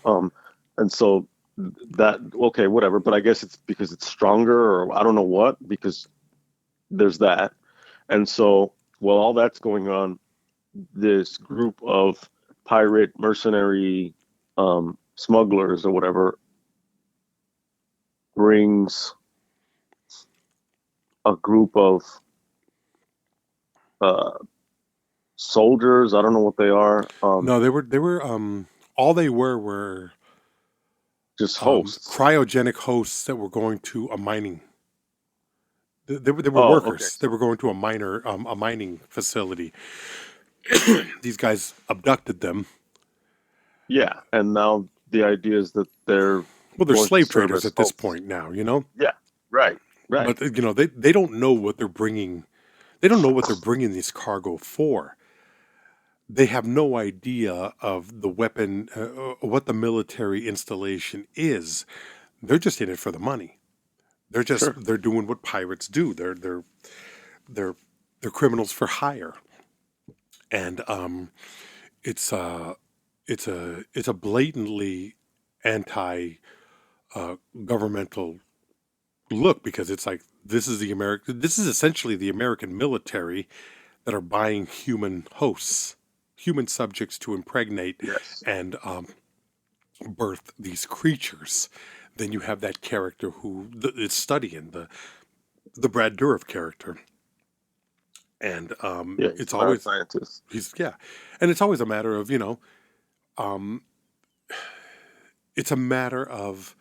And so that, okay, whatever. But I guess it's because it's stronger, or I don't know what, because there's that. And so while all that's going on, this group of pirate mercenary smugglers or whatever brings a group of uh, soldiers. I don't know what they are. No, they were all they were Just hosts. cryogenic hosts that were going to a mining. They were Oh, okay. workers. They So were going to a mining facility. These guys abducted them. yeah, and now the idea is that they're Well, they're going to slave serve traders as at this hosts. point now, you know. Yeah, right, right. But they don't know what they're bringing. They don't know what they're bringing this cargo for. They have no idea of the weapon, what the military installation is. They're just in it for the money. Sure. They're doing what pirates do. They're they're criminals for hire, and it's it's a blatantly anti governmental look, because it's like this is essentially the American military that are buying human hosts, human subjects to impregnate Yes. and birth these creatures. Then you have that character who is studying the Brad Dourif character, and Yeah, he's it's a mad always scientist. he's yeah, and it's always a matter of um, it's a matter of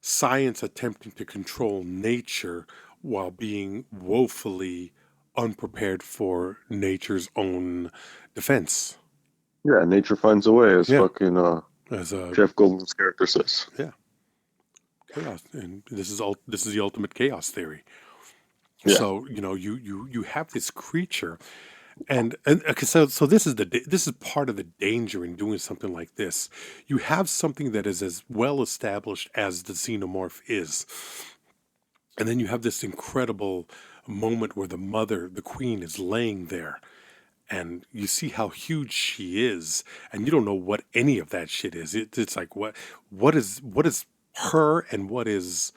science attempting to control nature while being woefully unprepared for nature's own defense. Yeah, nature finds a way, as Yeah, fucking as a Jeff Goldblum's character says. yeah chaos, and this is the ultimate chaos theory. Yeah, So you have this creature, and okay, so this is part of the danger in doing something like this. You have something that is as well established as the xenomorph is, and then you have this incredible moment where the queen, is laying there, and you see how huge she is, and you don't know what any of that shit is. It's like what is her, and what is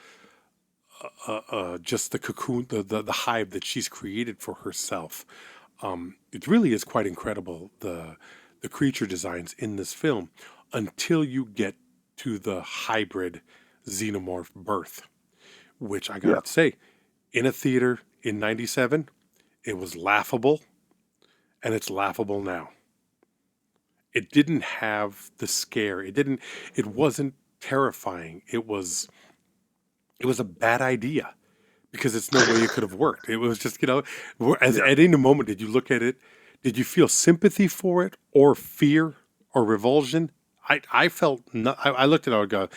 just the cocoon, the hive that she's created for herself. It really is quite incredible, the creature designs in this film, until you get to the hybrid xenomorph birth, which I yeah, gotta say, in a theater in '97, it was laughable, and it's laughable now. It didn't have the scare. It wasn't terrifying. It was a bad idea, because it's no way it could have worked. It was just, as yeah. at any moment, did you look at it, did you feel sympathy for it, or fear, or revulsion? I felt no, I looked at it and go,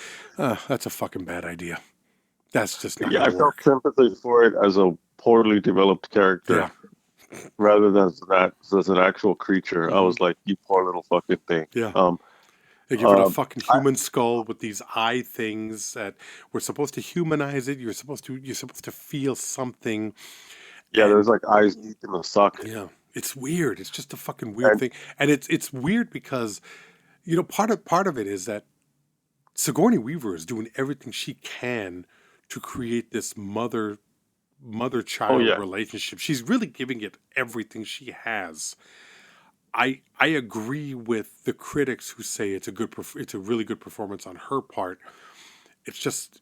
that's a fucking bad idea. That's just not Yeah, going I to felt work. sympathy for it as a poorly developed character Yeah. rather than as an actual creature. I Hmm. was like, you poor little fucking thing. Yeah. Um, They give it a uh, fucking I, human skull with these eye things that we're supposed to humanize it. You're supposed to feel something, yeah, there's and like eyes deep in the socket. yeah, it's weird. It's just a fucking weird And thing, and it's weird because part of it is that Sigourney Weaver is doing everything she can to create this mother oh child yeah, relationship. She's really giving it everything she has. I agree with the critics who say it's a really good performance on her part. It's just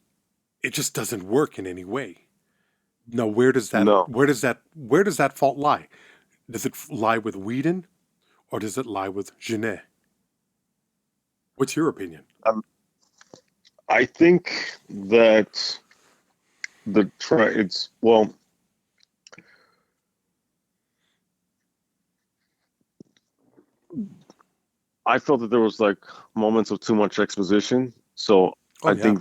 it just doesn't work in any way. Now, no. where does that fault lie? Does it lie with Whedon, or does it lie with Jeunet? What's your opinion? Um, I think that it's well, I felt that there was like moments of too much exposition. So Oh I yeah. think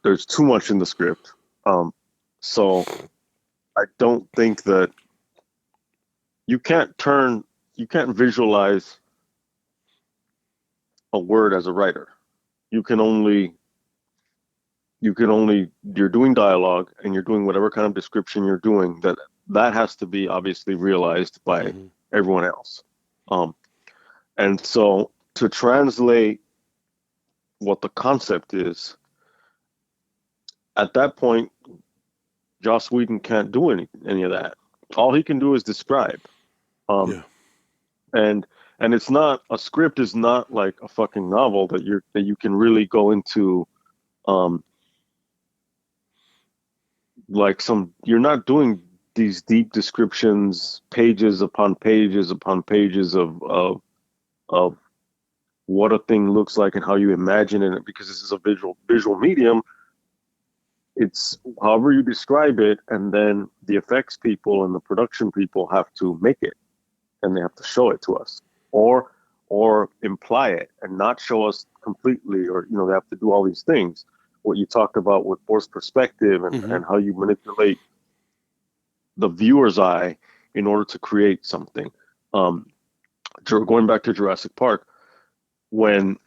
there's too much in the script. So I don't think that you can't turn you can't visualize a word as a writer. You can only you're doing dialogue and you're doing whatever kind of description you're doing that has to be obviously realized by Hmm. everyone else. Um, and so to translate what the concept is at that point Joss Whedon can't do any of that. All he can do is describe. Um, Yeah. and and it's not a script is not like a fucking novel that you can really go into um like some you're not doing these deep descriptions, pages upon pages of what a thing looks like and how you imagine it because this is a visual medium. It's however you describe it, and then the effects people and the production people have to make it, and they have to show it to us, or imply it and not show us completely, or they have to do all these things. What you talked about with forced perspective Mm-hmm. and how you manipulate the viewer's eye in order to create something. Um, going back to Jurassic Park, when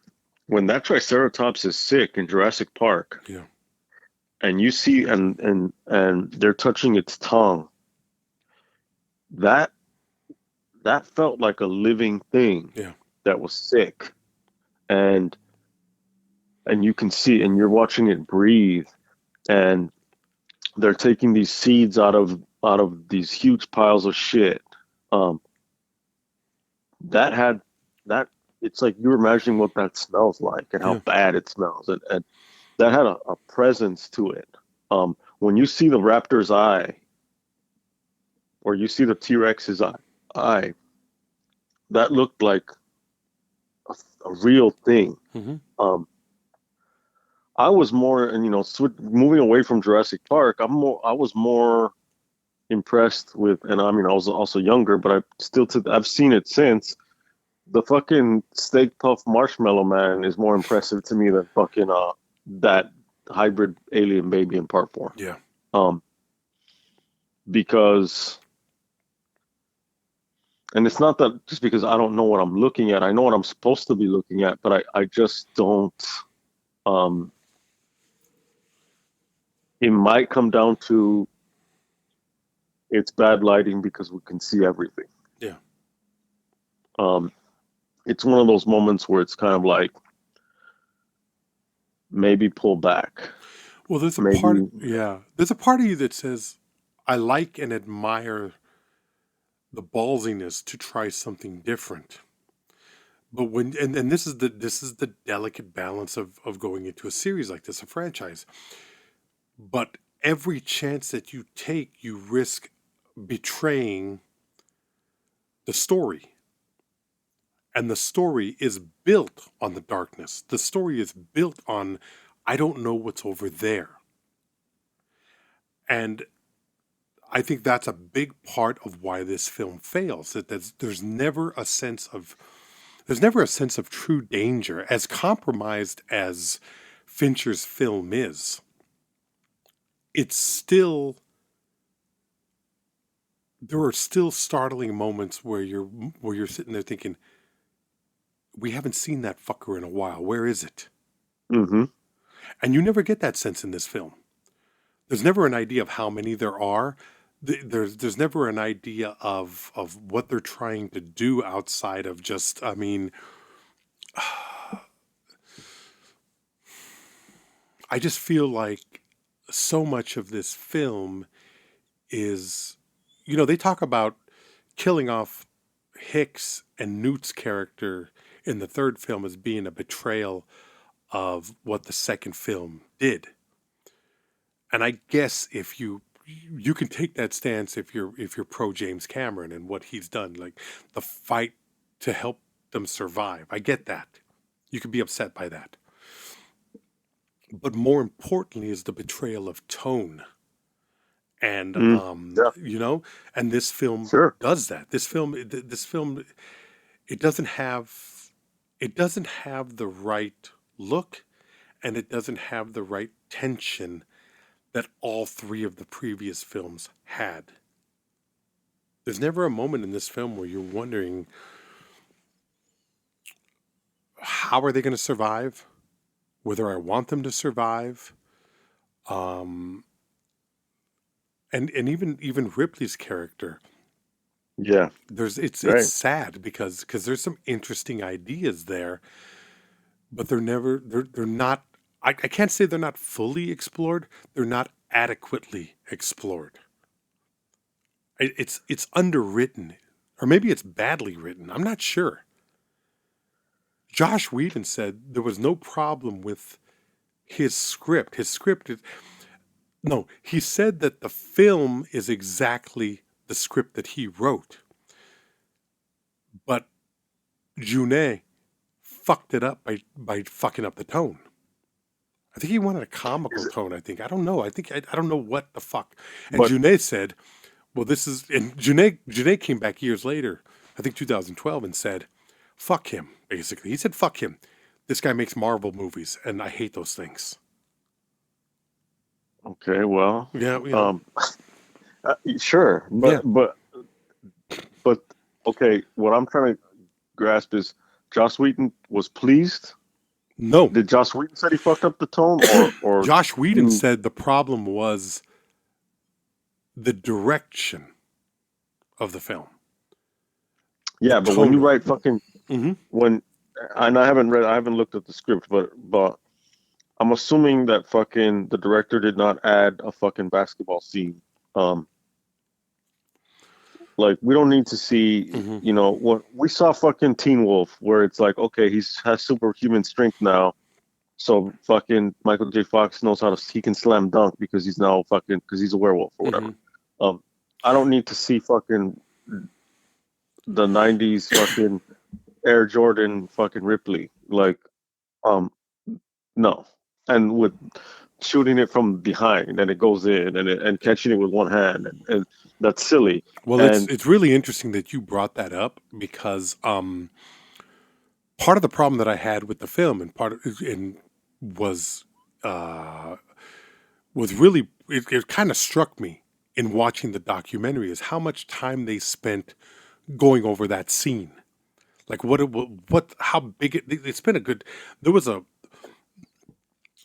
that Triceratops is sick in Jurassic Park, Yeah. and you see and they're touching its tongue, that felt like a living thing Yeah. that was sick, and you can see, and you're watching it breathe, and they're taking these seeds out of these huge piles of shit. Um, that had that it's like you're imagining what that smells like and how Yeah. bad it smells, and that had a presence to it. When you see the raptor's eye, or you see the T-Rex's eye, that looked like a real thing. Mm-hmm. Um, I was more, and moving away from Jurassic Park, I was more impressed with, and I mean, I was also younger, but I've seen it since. The fucking steak puff marshmallow man is more impressive to me than fucking that hybrid alien baby in part 4. Yeah. Um, because, and it's not that just because I don't know what I'm looking at. I know what I'm supposed to be looking at, but I just don't. Um, it might come down to it's bad lighting because we can see everything. Yeah. Um, it's one of those moments where it's kind of like maybe pull back, Well, there's a part, maybe. yeah, there's a part of you that says, I like and admire the ballsiness to try something different. But and this is the delicate balance of going into a series like this, a franchise. But every chance that you take, you risk betraying the story. And the story is built on the darkness. The story is built on, I don't know what's over there. And I think that's a big part of why this film fails. That there's never a sense of true danger, as compromised as Fincher's film is. It's still there are still startling moments where you're sitting there thinking, we haven't seen that fucker in a while. Where is it? Mm-hmm. And you never get that sense in this film. There's never an idea of how many there are. There's never an idea of what they're trying to do outside of just, I mean, I just feel like so much of this film is, they talk about killing off Hicks and Newt's character in the third film as being a betrayal of what the second film did. And I guess if you can take that stance if you're pro James Cameron and what he's done, like the fight to help them survive. I get that. You could be upset by that. But more importantly is the betrayal of tone. And Yeah, and this film sure. does that. This film it doesn't have the right look, and it doesn't have the right tension that all three of the previous films had. There's never a moment in this film where you're wondering, how are they going to survive? Whether I want them to survive. And even Ripley's character, Yeah, it's right. sad because there's some interesting ideas there, but they're not, I can't say they're not fully explored. They're not adequately explored. It's underwritten, or maybe it's badly written. I'm not sure. Joss Whedon said there was no problem with his script. No, he said that the film is exactly the script that he wrote, but Jeunet fucked it up by fucking up the tone. I think he wanted a comical tone. I don't know. I don't know what the fuck. And But Jeunet said, "Well, this is." And Jeunet came back years later, I think 2012, and said, "Fuck him." Basically, he said, "Fuck him. This guy makes Marvel movies, and I hate those things." okay, well, Yeah, sure, yeah. but okay. What I'm trying to grasp is Joss Whedon was pleased. No, Did Joss Whedon said he fucked up the tone, or Joss Whedon you? said the problem was the direction of the film, the Yeah, but when tone you of it. write fucking Mm-hmm. when, and I haven't looked at the script, but I'm assuming that fucking the director did not add a fucking basketball scene. Um, like we don't need to see, Mm-hmm. what we saw fucking Teen Wolf, where it's like, okay, has superhuman strength now, so fucking Michael J. Fox knows he can slam dunk because he's now fucking because he's a werewolf or Mm-hmm. whatever. I don't need to see fucking the '90s fucking Air Jordan fucking Ripley. Like, um, no. And with shooting it from behind and it goes in and catching it with one hand and that's silly. Well, And it's really interesting that you brought that up because part of the problem that I had with the film and was uh, was really it kind of struck me in watching the documentary is how much time they spent going over that scene. Like how big it's been a good. There was a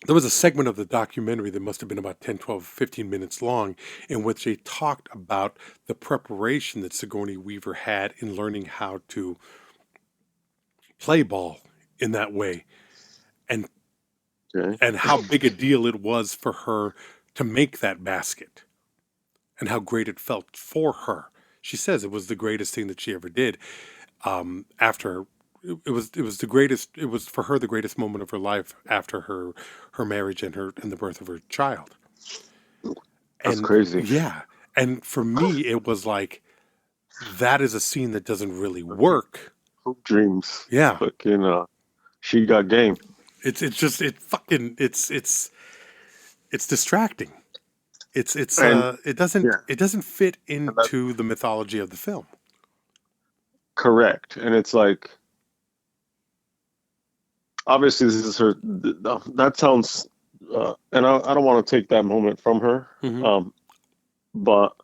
there was a segment of the documentary that must have been about 10, 12, 15 minutes long in which they talked about the preparation that Sigourney Weaver had in learning how to play ball in that way and okay, and how big a deal it was for her to make that basket and how great it felt for her. She says it was the greatest thing that she ever did. After it was the greatest. It was for her the greatest moment of her life after her marriage and the birth of her child. that's And crazy. yeah, and for me it was like that is a scene that doesn't really work. Hoop dreams. Yeah, Fucking she got game. it's just it's distracting. And yeah, It doesn't fit and that's into the mythology of the film. correct. And it's like obviously this is her that sounds and I don't want to take that moment from her. Hmm. But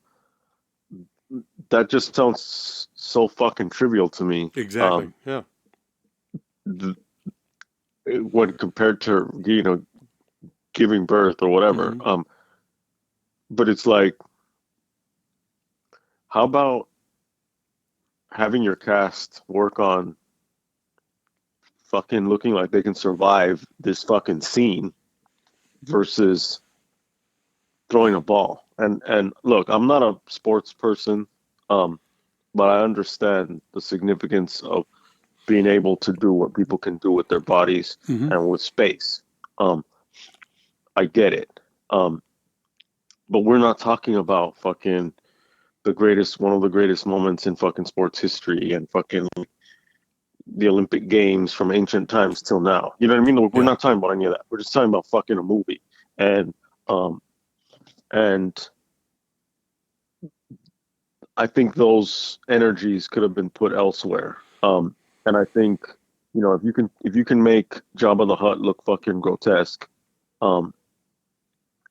that just sounds so fucking trivial to me. Exactly. Yeah. Th- when compared to giving birth or whatever. Hmm. But it's like, how about having your cast work on fucking looking like they can survive this fucking scene versus throwing a ball? And look, I'm not a sports person, um, but I understand the significance of being able to do what people can do with their bodies Hmm. and with space. Um, I get it. Um, but we're not talking about fucking one of the greatest moments in fucking sports history and fucking the Olympic Games from ancient times till now. You know what I mean? We're Yeah. not talking about any of that. We're just talking about fucking a movie. And um and I think those energies could have been put elsewhere. And I think, if you can make Jabba the Hutt look fucking grotesque, um,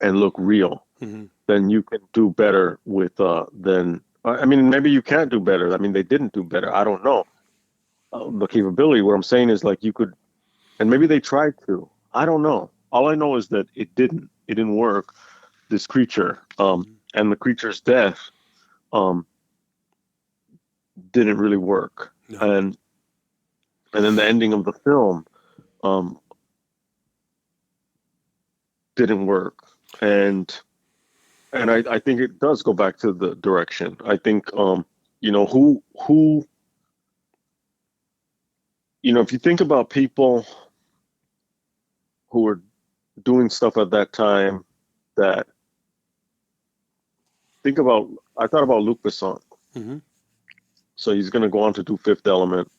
and look real, Hmm. then you can do better with than I mean maybe you can't do better. I mean they didn't do better. I don't know. The capability. What I'm saying is like you could, and maybe they tried to. I don't know. All I know is that it didn't. It didn't work. This creature, and the creature's death, um, didn't really work. No. And then the ending of the film, um, didn't work. And And I think it does go back to the direction. I think who if you think about people who were doing stuff at that time, that think about I thought about Luc Besson. Mm-hmm. So he's going to go on to do Fifth Element.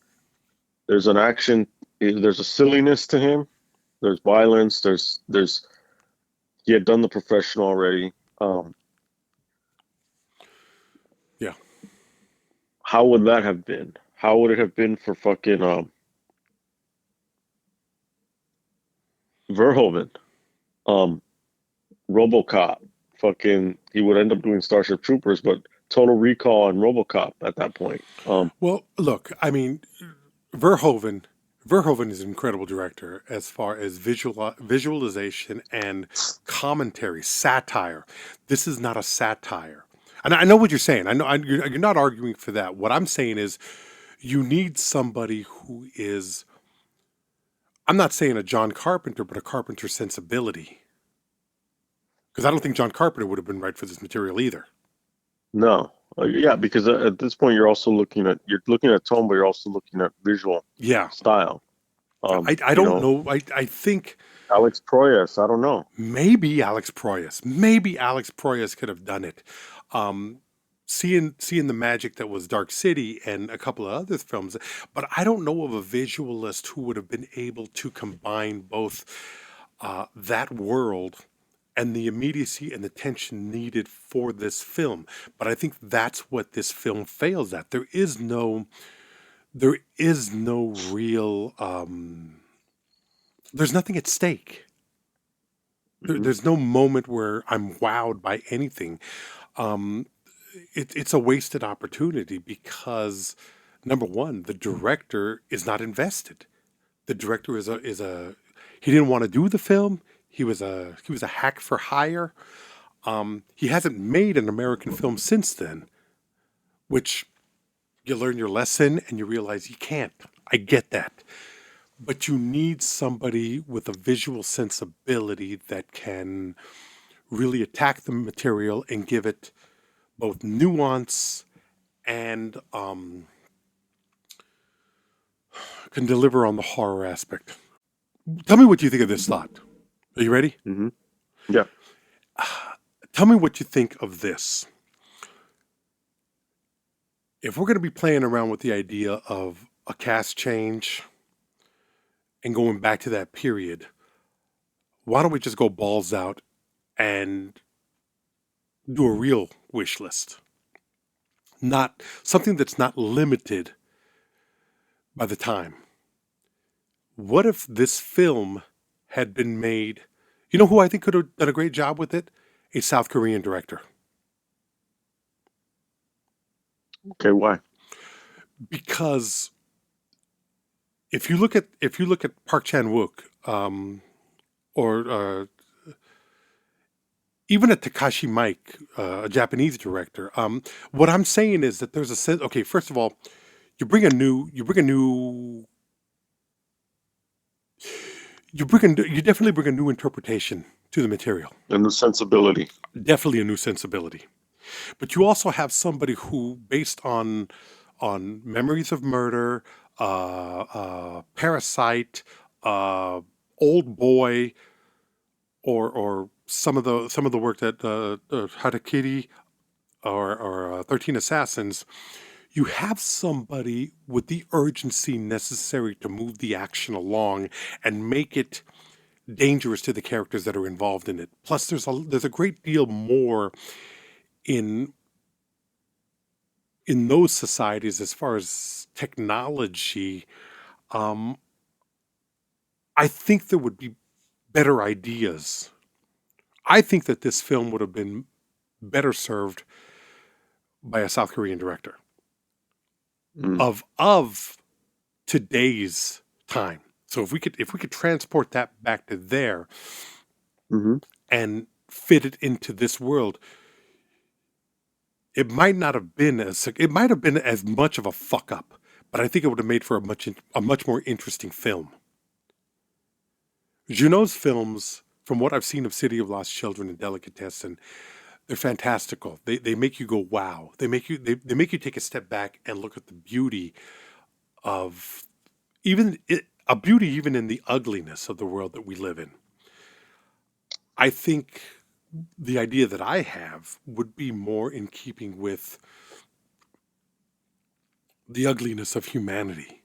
There's an action, there's a silliness to him. There's violence. There's he had done The Professional already. Yeah. How would that have been? How would it have been for fucking Verhoeven? RoboCop. Fucking, he would end up doing Starship Troopers, but Total Recall and RoboCop at that point. Well, look, I mean, Verhoeven. Verhoeven is an incredible director as far as visualization and commentary, satire. This is not a satire. And I know what you're saying. I know you're not arguing for that. What I'm saying is you need somebody who is, I'm not saying a John Carpenter, but a Carpenter sensibility. Because I don't think John Carpenter would have been right for this material either. No. Yeah, because at this point you're looking at tone, but you're also looking at visual style. I don't know. I think Alex Proyas. I don't know. Maybe Alex Proyas could have done it. Seeing the magic that was Dark City and a couple of other films, but I don't know of a visualist who would have been able to combine both that world and the immediacy and the tension needed for this film. But I think that's what this film fails at. There is no real, there's nothing at stake. There's no moment where I'm wowed by anything. It's a wasted opportunity because, number one, the director is not invested. The director he didn't want to do the film. He was a hack for hire. He hasn't made an American film since then, which you learn your lesson and you realize you can't. I get that. But you need somebody with a visual sensibility that can really attack the material and give it both nuance and can deliver on the horror aspect. Tell me what you think of this thought. Are you ready? Mm-hmm. Yeah. Tell me what you think of this. If we're going to be playing around with the idea of a cast change and going back to that period, why don't we just go balls out and do a real wish list? Not something that's not limited by the time. What if this film had been made? You know who I think could have done a great job with it? A South Korean director. Okay, why? Because if you look at Park Chan-wook, or even at Takashi Miike, a Japanese director, what I'm saying is that there's a sense. Okay, first of all, you definitely bring a new interpretation to the material. A new sensibility. Definitely a new sensibility. But you also have somebody who, based on Memories of Murder, Parasite, Old Boy, or some of the work that Harakiri or 13 Assassins, you have somebody with the urgency necessary to move the action along and make it dangerous to the characters that are involved in it. Plus, there's a great deal more in those societies as far as technology. I think there would be better ideas. I think that this film would have been better served by a South Korean director of today's time. So if we could transport that back to there and fit it into this world, it might have been as much of a fuck up, but I think it would have made for a much more interesting film. Junot's films, from what I've seen of City of Lost Children and Delicatessen, They're fantastical. They make you go wow. They make you take a step back and look at the beauty of a beauty even in the ugliness of the world that we live in. I think the idea that I have would be more in keeping with the ugliness of humanity,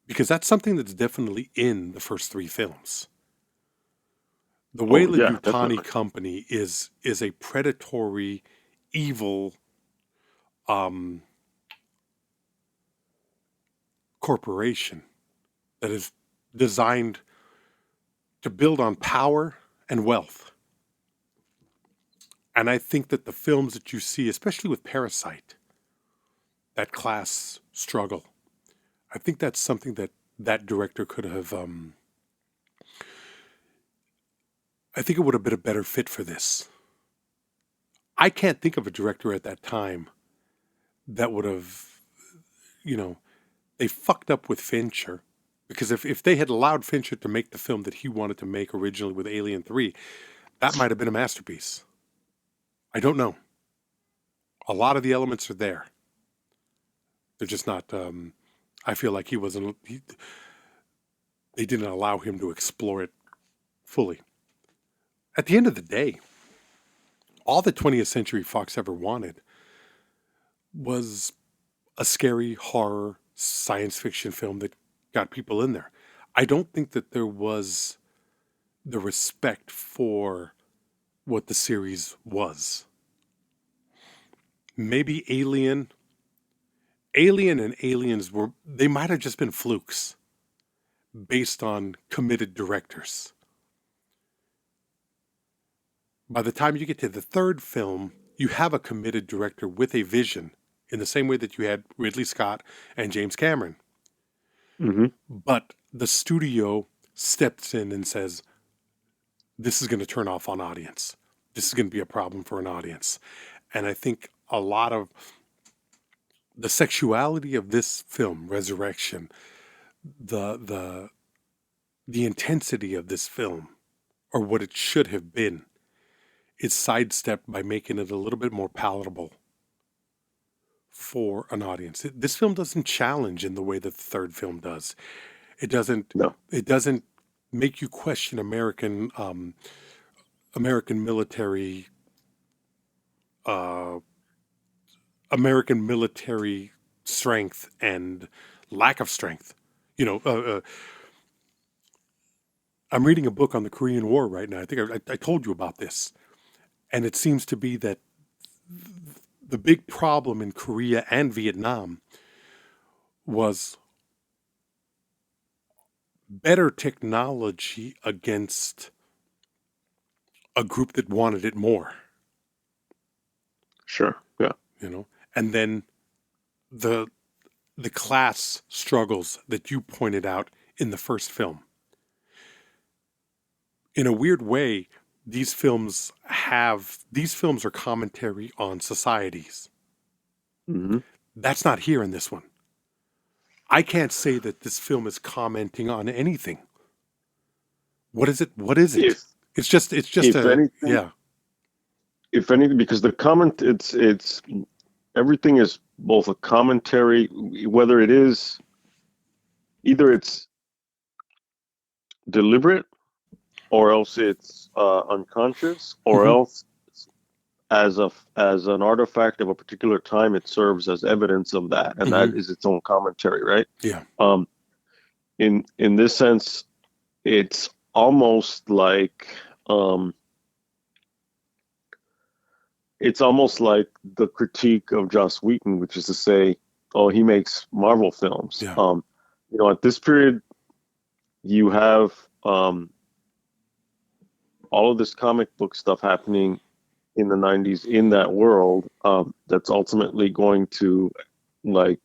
because that's something that's definitely in the first three films. The Oh Weyland yeah, Yutani definitely. Company is a predatory, evil um, corporation that is designed to build on power and wealth. And I think that the films that you see, especially with Parasite, that class struggle, I think that's something that that director could have. I think it would have been a better fit for this. I can't think of a director at that time that would have, you know, they fucked up with Fincher. Because if they had allowed Fincher to make the film that he wanted to make originally with Alien 3, that might have been a masterpiece. I don't know. A lot of the elements are there. They're just not. I feel like he wasn't. They didn't allow him to explore it fully. At the end of the day, all the 20th Century Fox ever wanted was a scary horror science fiction film that got people in there. I don't think that there was the respect for what the series was. Maybe Alien and Aliens they might have just been flukes based on committed directors. By the time you get to the third film, you have a committed director with a vision in the same way that you had Ridley Scott and James Cameron. Hmm. But the studio steps in and says, this is going to turn off on audience. This is going to be a problem for an audience. And I think a lot of the sexuality of this film, Ressurrection, the intensity of this film, or what it should have been, is sidestepped by making it a little bit more palatable for an audience. This film doesn't challenge in the way that the third film does. It doesn't. No. It doesn't make you question American military uh, American military strength and lack of strength. You know, I'm reading a book on the Korean War right now. I think I told you about this, and it seems to be that the big problem in Korea and Vietnam was better technology against a group that wanted it more, Sure. Yeah. you know, and then the the class struggles that you pointed out in the first film. In a weird way, these films are commentary on societies. Hmm. That's not here in this one. I can't say that this film is commenting on anything. What is it? What is it? If It's just if a anything, yeah. if anything, because the comment, it's everything is both a commentary, whether it is either it's deliberate or else it's unconscious, or Hmm. else as an artifact of a particular time, it serves as evidence of that, and Hmm. that is its own commentary, right? Yeah. Um, in this sense, it's almost like um, the critique of Joss Whedon, which is to say, oh, he makes Marvel films. Yeah. At this period, you have all of this comic book stuff happening in the 90s in that world, that's ultimately going to like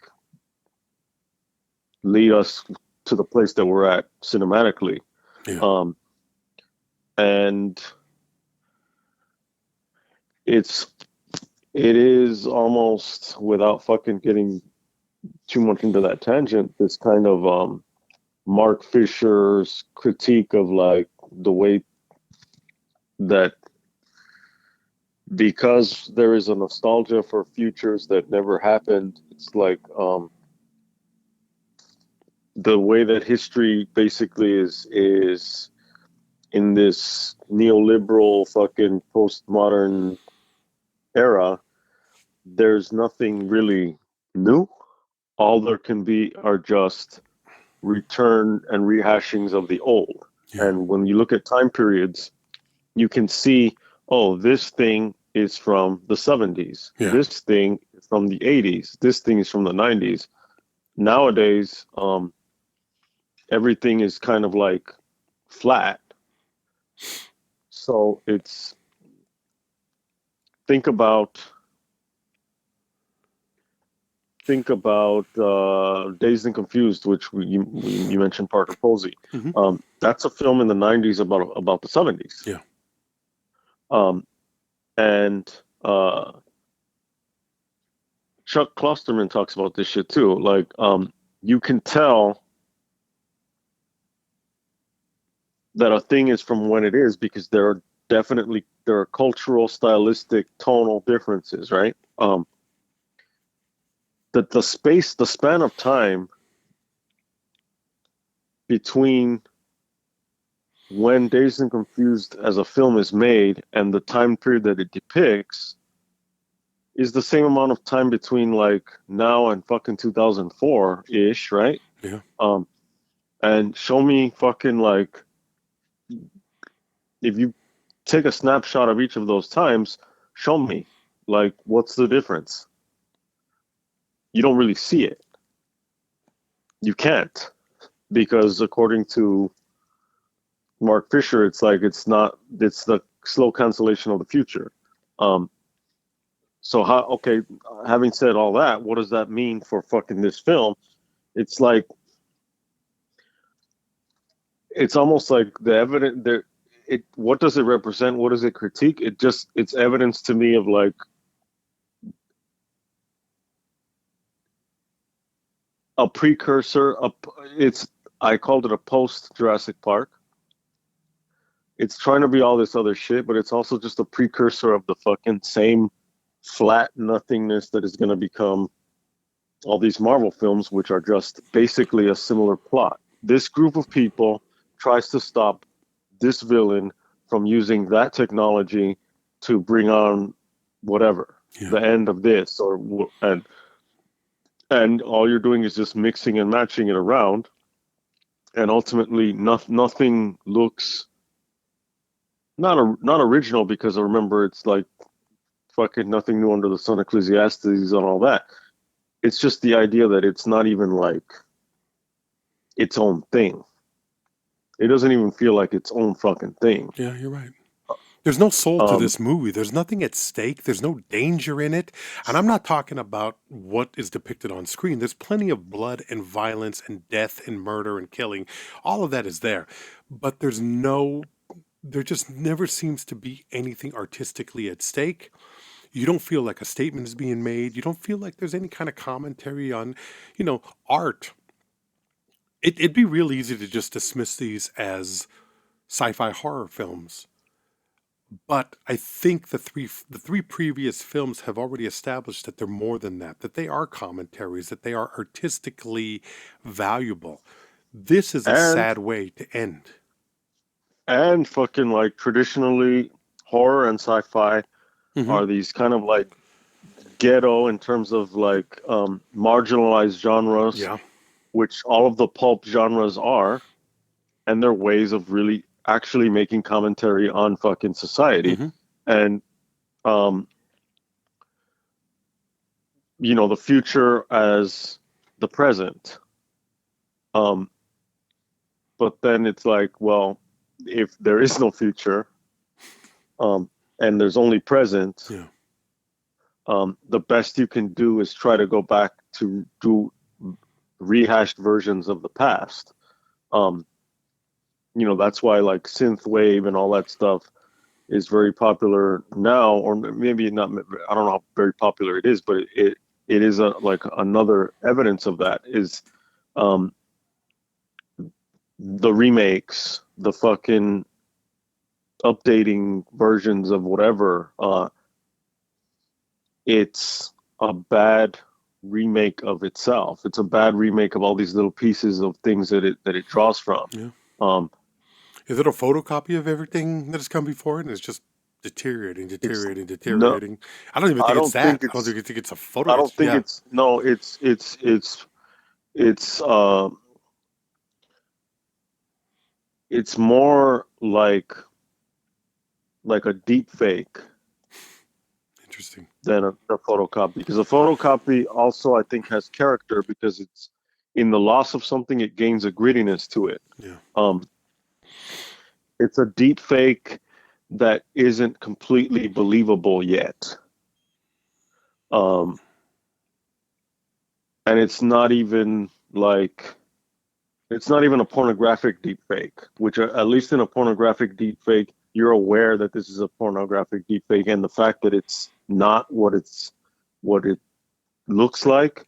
lead us to the place that we're at cinematically. Yeah. Um, and it's it is almost, without fucking getting too much into that tangent, this kind of Mark Fisher's critique of like the way that because there is a nostalgia for futures that never happened. It's like the way that history basically is in this neoliberal fucking postmodern era. There's nothing really new. All there can be are just return and rehashings of the old. Yeah. And when you look at time periods, you can see, oh, this thing is from the 70s. Yeah. This thing is from the 80s. This thing is from the 90s. Nowadays, everything is kind of like flat. So it's think about Dazed and Confused, which you mentioned Parker Posey. Mm-hmm. That's a film in the 90s about the 70s. Yeah. And Chuck Klosterman talks about this shit too. Like, you can tell that a thing is from when it is because there are cultural, stylistic, tonal differences, right? That the span of time between when Dazed and Confused as a film is made and the time period that it depicts is the same amount of time between like now and fucking 2004-ish, right? Yeah. And show me fucking like, if you take a snapshot of each of those times, show me like what's the difference. You don't really see it. You can't, because according to Mark Fisher, it's the slow cancellation of the future. So having said all that, what does that mean for fucking this film? It's like, it's almost like the evidence there. What does it represent? What does it critique? It's evidence to me of like a precursor. I called it a post Jurassic Park. It's trying to be all this other shit, but it's also just a precursor of the fucking same flat nothingness that is going to become all these Marvel films, which are just basically a similar plot. This group of people tries to stop this villain from using that technology to bring on whatever, the end of this, and all you're doing is just mixing and matching it around, and ultimately nothing looks not original, because I remember it's like fucking nothing new under the sun, Ecclesiastes and all that. It's just the idea that it's not even like its own thing. It doesn't even feel like its own fucking thing. Yeah, you're right. There's no soul to this movie. There's nothing at stake. There's no danger in it. And I'm not talking about what is depicted on screen. There's plenty of blood and violence and death and murder and killing. All of that is there. But there just never seems to be anything artistically at stake. You don't feel like a statement is being made. You don't feel like there's any kind of commentary on, art. It'd be real easy to just dismiss these as sci-fi horror films. But I think the three previous films have already established that they're more than that, that they are commentaries, that they are artistically valuable. This is a sad way to end. And fucking like traditionally, horror and sci-fi are these kind of like ghetto in terms of like marginalized genres, which all of the pulp genres are, and they're ways of really actually making commentary on fucking society. And the future as the present. But then it's like, well, if there is no future, and there's only present, the best you can do is try to go back to do rehashed versions of the past. That's why like synth wave and all that stuff is very popular now, or maybe not. I don't know how very popular it is, but it is like another evidence of that is the remakes, the fucking updating versions of whatever, it's a bad remake of itself. It's a bad remake of all these little pieces of things that it draws from. Yeah. Um, Is it a photocopy of everything that has come before it, and it's just it's no, deteriorating? I don't even I think it's don't think that. I don't it's think it's a photo. I It's don't think yeah, it's no, it's it's more like a deep fake interesting. than a photocopy, because a photocopy also I think has character because it's in the loss of something it gains a grittiness to it. Yeah. Um, it's a deep fake that isn't completely believable yet. Um, and it's not even a pornographic deep fake, which at least in a pornographic deep fake, you're aware that this is a pornographic deep fake, and the fact that it's not what it looks like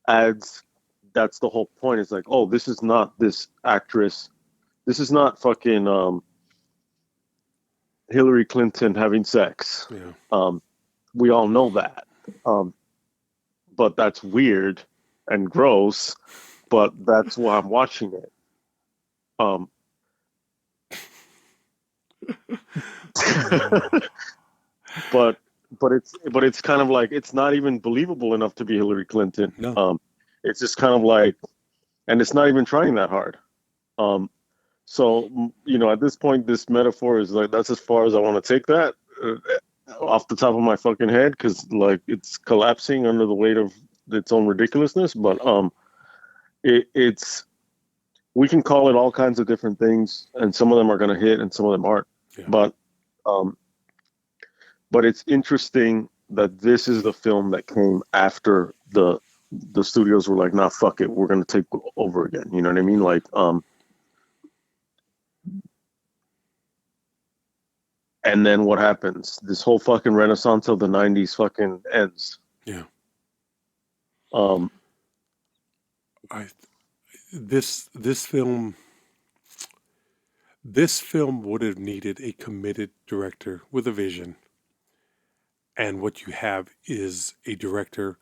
adds. That's the whole point. It's like, oh, this is not this actress. This is not fucking Hillary Clinton having sex. Yeah. Um, we all know that. Um, but that's weird and gross. But that's why I'm watching it. Um, but but it's kind of like it's not even believable enough to be Hillary Clinton. No. It's just kind of like, and it's not even trying that hard. Um, so at this point, this metaphor is like that's as far as I want to take that off the top of my fucking head because like it's collapsing under the weight of its own ridiculousness. But it's we can call it all kinds of different things, and some of them are going to hit, and some of them aren't. Yeah. Um, but it's interesting that this is the film that came after the studios were like, nah, fuck it, we're going to take over again. You know what I mean? Like, and then what happens? This whole fucking renaissance of the '90s fucking ends. Yeah. Um, I this this film this film would have needed a committed director with a vision, and what you have is a director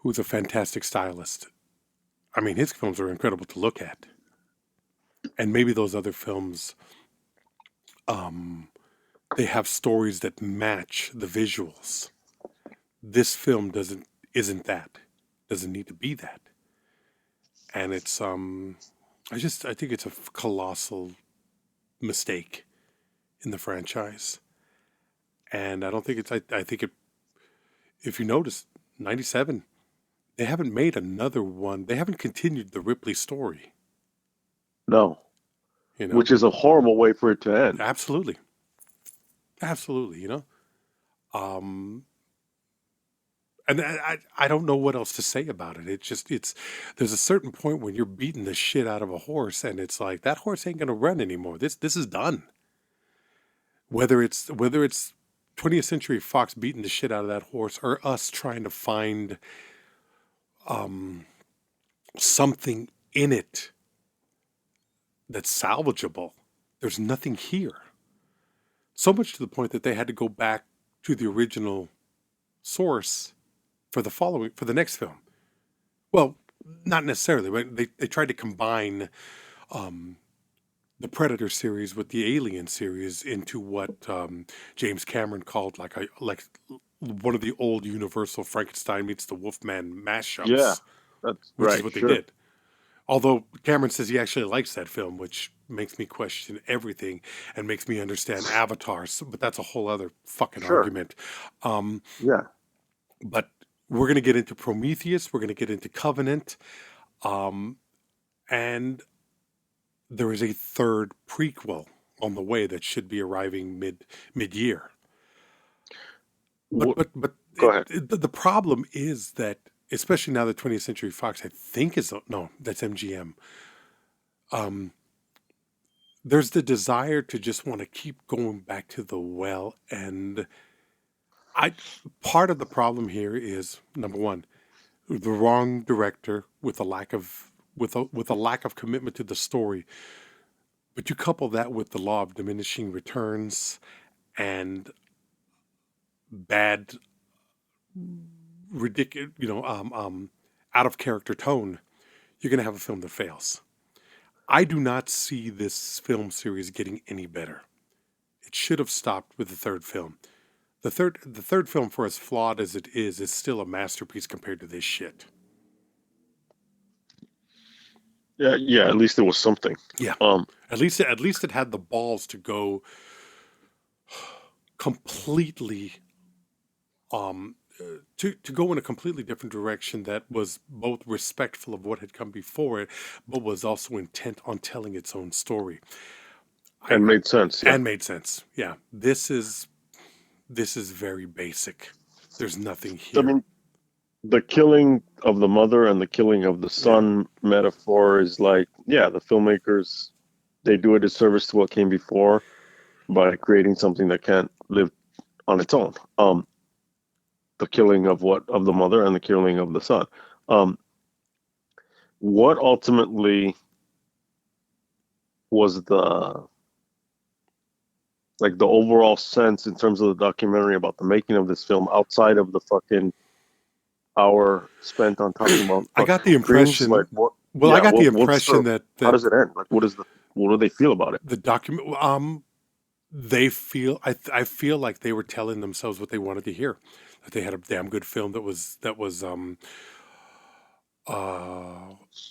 who's a fantastic stylist. I mean, his films are incredible to look at, and maybe those other films, they have stories that match the visuals. This film isn't that, doesn't need to be that, and it's I think it's a colossal mistake in the franchise, and I don't think it's I think it if you notice, 97 they haven't made another one. They haven't continued the Ripley story. no, You know, which is a horrible way for it to end. absolutely, absolutely. You know, um, and I don't know what else to say about it. It's there's a certain point when you're beating the shit out of a horse, and it's like that horse ain't gonna run anymore. This is done. Whether it's 20th Century Fox beating the shit out of that horse, or us trying to find something in it that's salvageable. There's nothing here. So much to the point that they had to go back to the original source for the next film. Well, not necessarily, but they tried to combine the Predator series with the Alien series into what James Cameron called like one of the old Universal Frankenstein meets the Wolfman Yeah, mashups, that's which is right. what they Sure, did. Although Cameron says he actually likes that film, which makes me question everything and makes me understand Avatar. But that's a whole other fucking sure. argument. Um, Yeah. but we're going to get into Prometheus. We're going to get into Covenant. And there is a third prequel on the way that should be arriving mid year. But Go ahead. the problem is that, especially now that 20th Century Fox, I think is no, that's MGM. There's the desire to just want to keep going back to the well, and I part of the problem here is number one, the wrong director with a lack of with a lack of commitment to the story. But you couple that with the law of diminishing returns and bad, ridiculous, out of character tone, you're going to have a film that fails. I do not see this film series getting any better. It should have stopped with the third film. The third film, for as flawed as it is still a masterpiece compared to this shit. Yeah, yeah. At least there was something. Yeah. Um, At least it had the balls to go completely to go in a completely different direction that was both respectful of what had come before it, but was also intent on telling its own story. and made sense. Yeah. And made sense. Yeah. This is very basic. There's nothing I here. mean, the killing of the mother and the killing of the son metaphor is like, yeah, the filmmakers, they do a disservice to what came before by creating something that can't live on its own. The killing of the mother and the killing of the son. Um, what ultimately was the overall sense in terms of the documentary about the making of this film outside of the fucking hour spent on talking about I got the impression. like what? Well, Yeah, I got the what's impression that how does it end? Like, what do they feel about it? the document. They feel. I feel like they were telling themselves what they wanted to hear. That they had a damn good film that was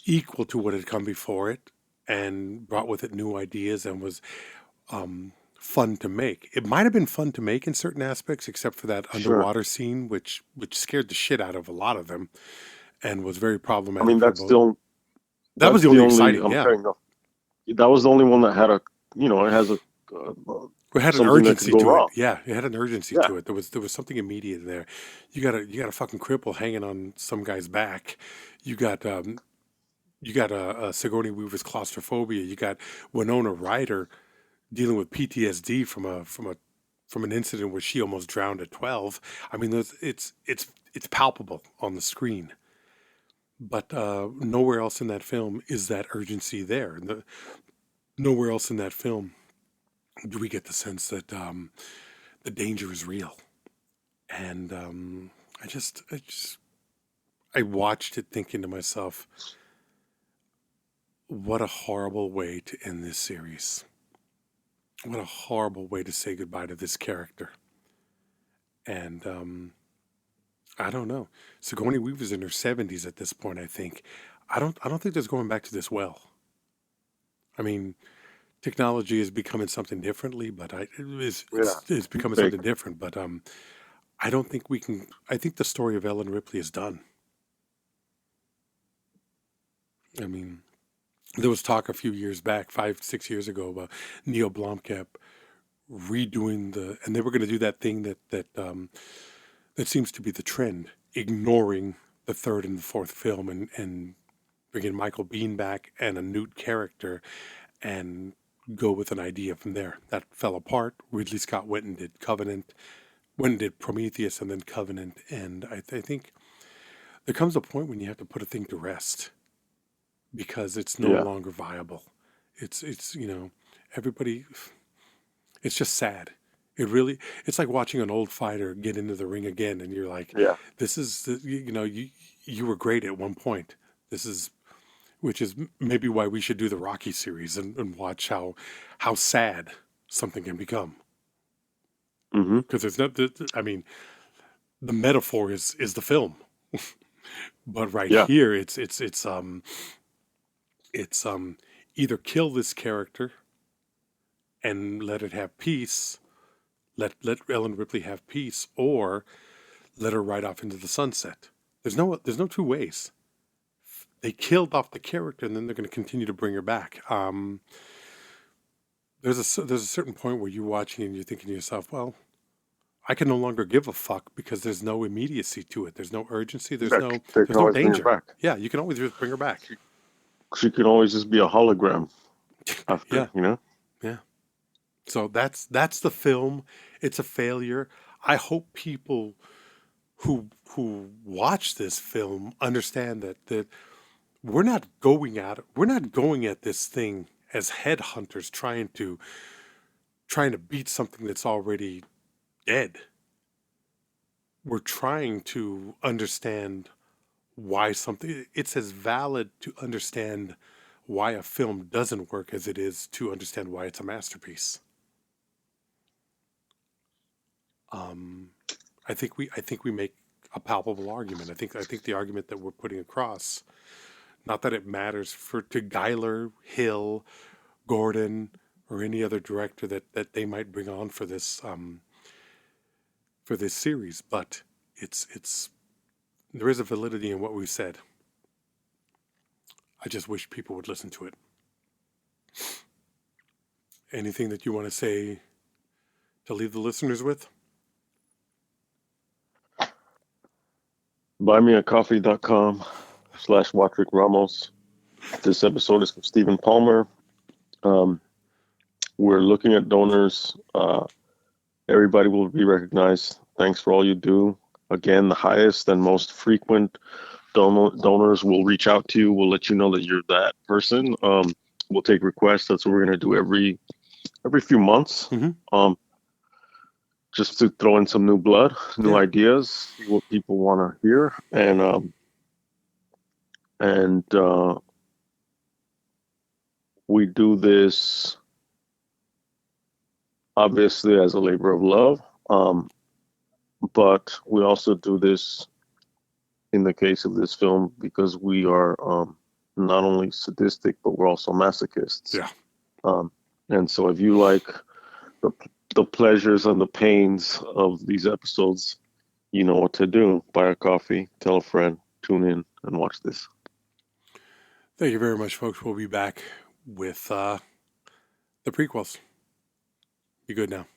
equal to what had come before it, and brought with it new ideas, and was fun to make. It might have been fun to make in certain aspects, except for that Sure. underwater scene, which scared the shit out of a lot of them, and was very I problematic. mean, for that's both. still That was the only exciting. I'm Yeah, saying, that was the only one that had it has a it had an something that urgency could go to wrong. it. Yeah, it had an urgency Yeah. to it. There was something immediate there. You got a fucking cripple hanging on some guy's back. You got Sigourney Weaver's claustrophobia. You got Winona Ryder dealing with PTSD from an incident where she almost drowned at 12. I mean, it's palpable on the screen, but nowhere else in that film is that urgency there. Nowhere else in that film do we get the sense that the danger is real. And I watched it thinking to myself, what a horrible way to end this series. What a horrible way to say goodbye to this character. And I don't know. Sigourney Weaver's in her 70s at this point, I think. I don't think there's going back to this well. I mean, technology is becoming something differently, but it's becoming something different. But I don't think we can. I think the story of Ellen Ripley is done. I mean, there was talk a few years back, 5-6 years ago, about Neil Blomkamp redoing and they were going to do that thing that seems to be the trend, ignoring the third and the fourth film and bringing Michael Biehn back and a Newt character and go with an idea from there. That fell apart. Ridley Scott went and did Prometheus and then Covenant. And I think there comes a point when you have to put a thing to rest because it's no longer viable. It's everybody, it's just sad. It's like watching an old fighter get into the ring again, and you're like, this is, you were great at one point. Which is maybe why we should do the Rocky series and watch how sad something can become. Because there's no, I mean, the metaphor is the film, but here it's either kill this character and let it have peace. Let Ellen Ripley have peace, or let her ride off into the sunset. There's no two ways. They killed off the character, and then they're going to continue to bring her back. There's a certain point where you're watching and you're thinking to yourself, well, I can no longer give a fuck because there's no immediacy to it. There's no urgency. There's no danger. Yeah, you can always just bring her back. She can always just be a hologram after, Yeah. So that's the film. It's a failure. I hope people who watch this film understand that we're not going at this thing as headhunters trying to beat something that's already dead. we're trying to understand why something, it's as valid to understand why a film doesn't work as it is to understand why it's a masterpiece. Um, I think we make a palpable argument. I think the argument that we're putting across, not that it matters for to Geiler, Hill, Gordon, or any other director that they might bring on for this series, but it's there is a validity in what we've said. I just wish people would listen to it. Anything that you want to say to leave the listeners with? buymeacoffee.com/WatchRickRamos. This episode is from Stephen Palmer. We're looking at donors. Everybody will be recognized. Thanks for all you do. Again, the highest and most frequent donors will reach out to you. We'll let you know that you're that person. We'll take requests. That's what we're going to do every few months. Mm-hmm. Just to throw in some new blood, new ideas, see what people want to hear, and we do this obviously as a labor of love, but we also do this in the case of this film because we are not only sadistic, but we're also masochists. Yeah. And so if you like the pleasures and the pains of these episodes, you know what to do. Buy a coffee, tell a friend, tune in, and watch this. Thank you very much, folks. We'll be back with the prequels. Be good now.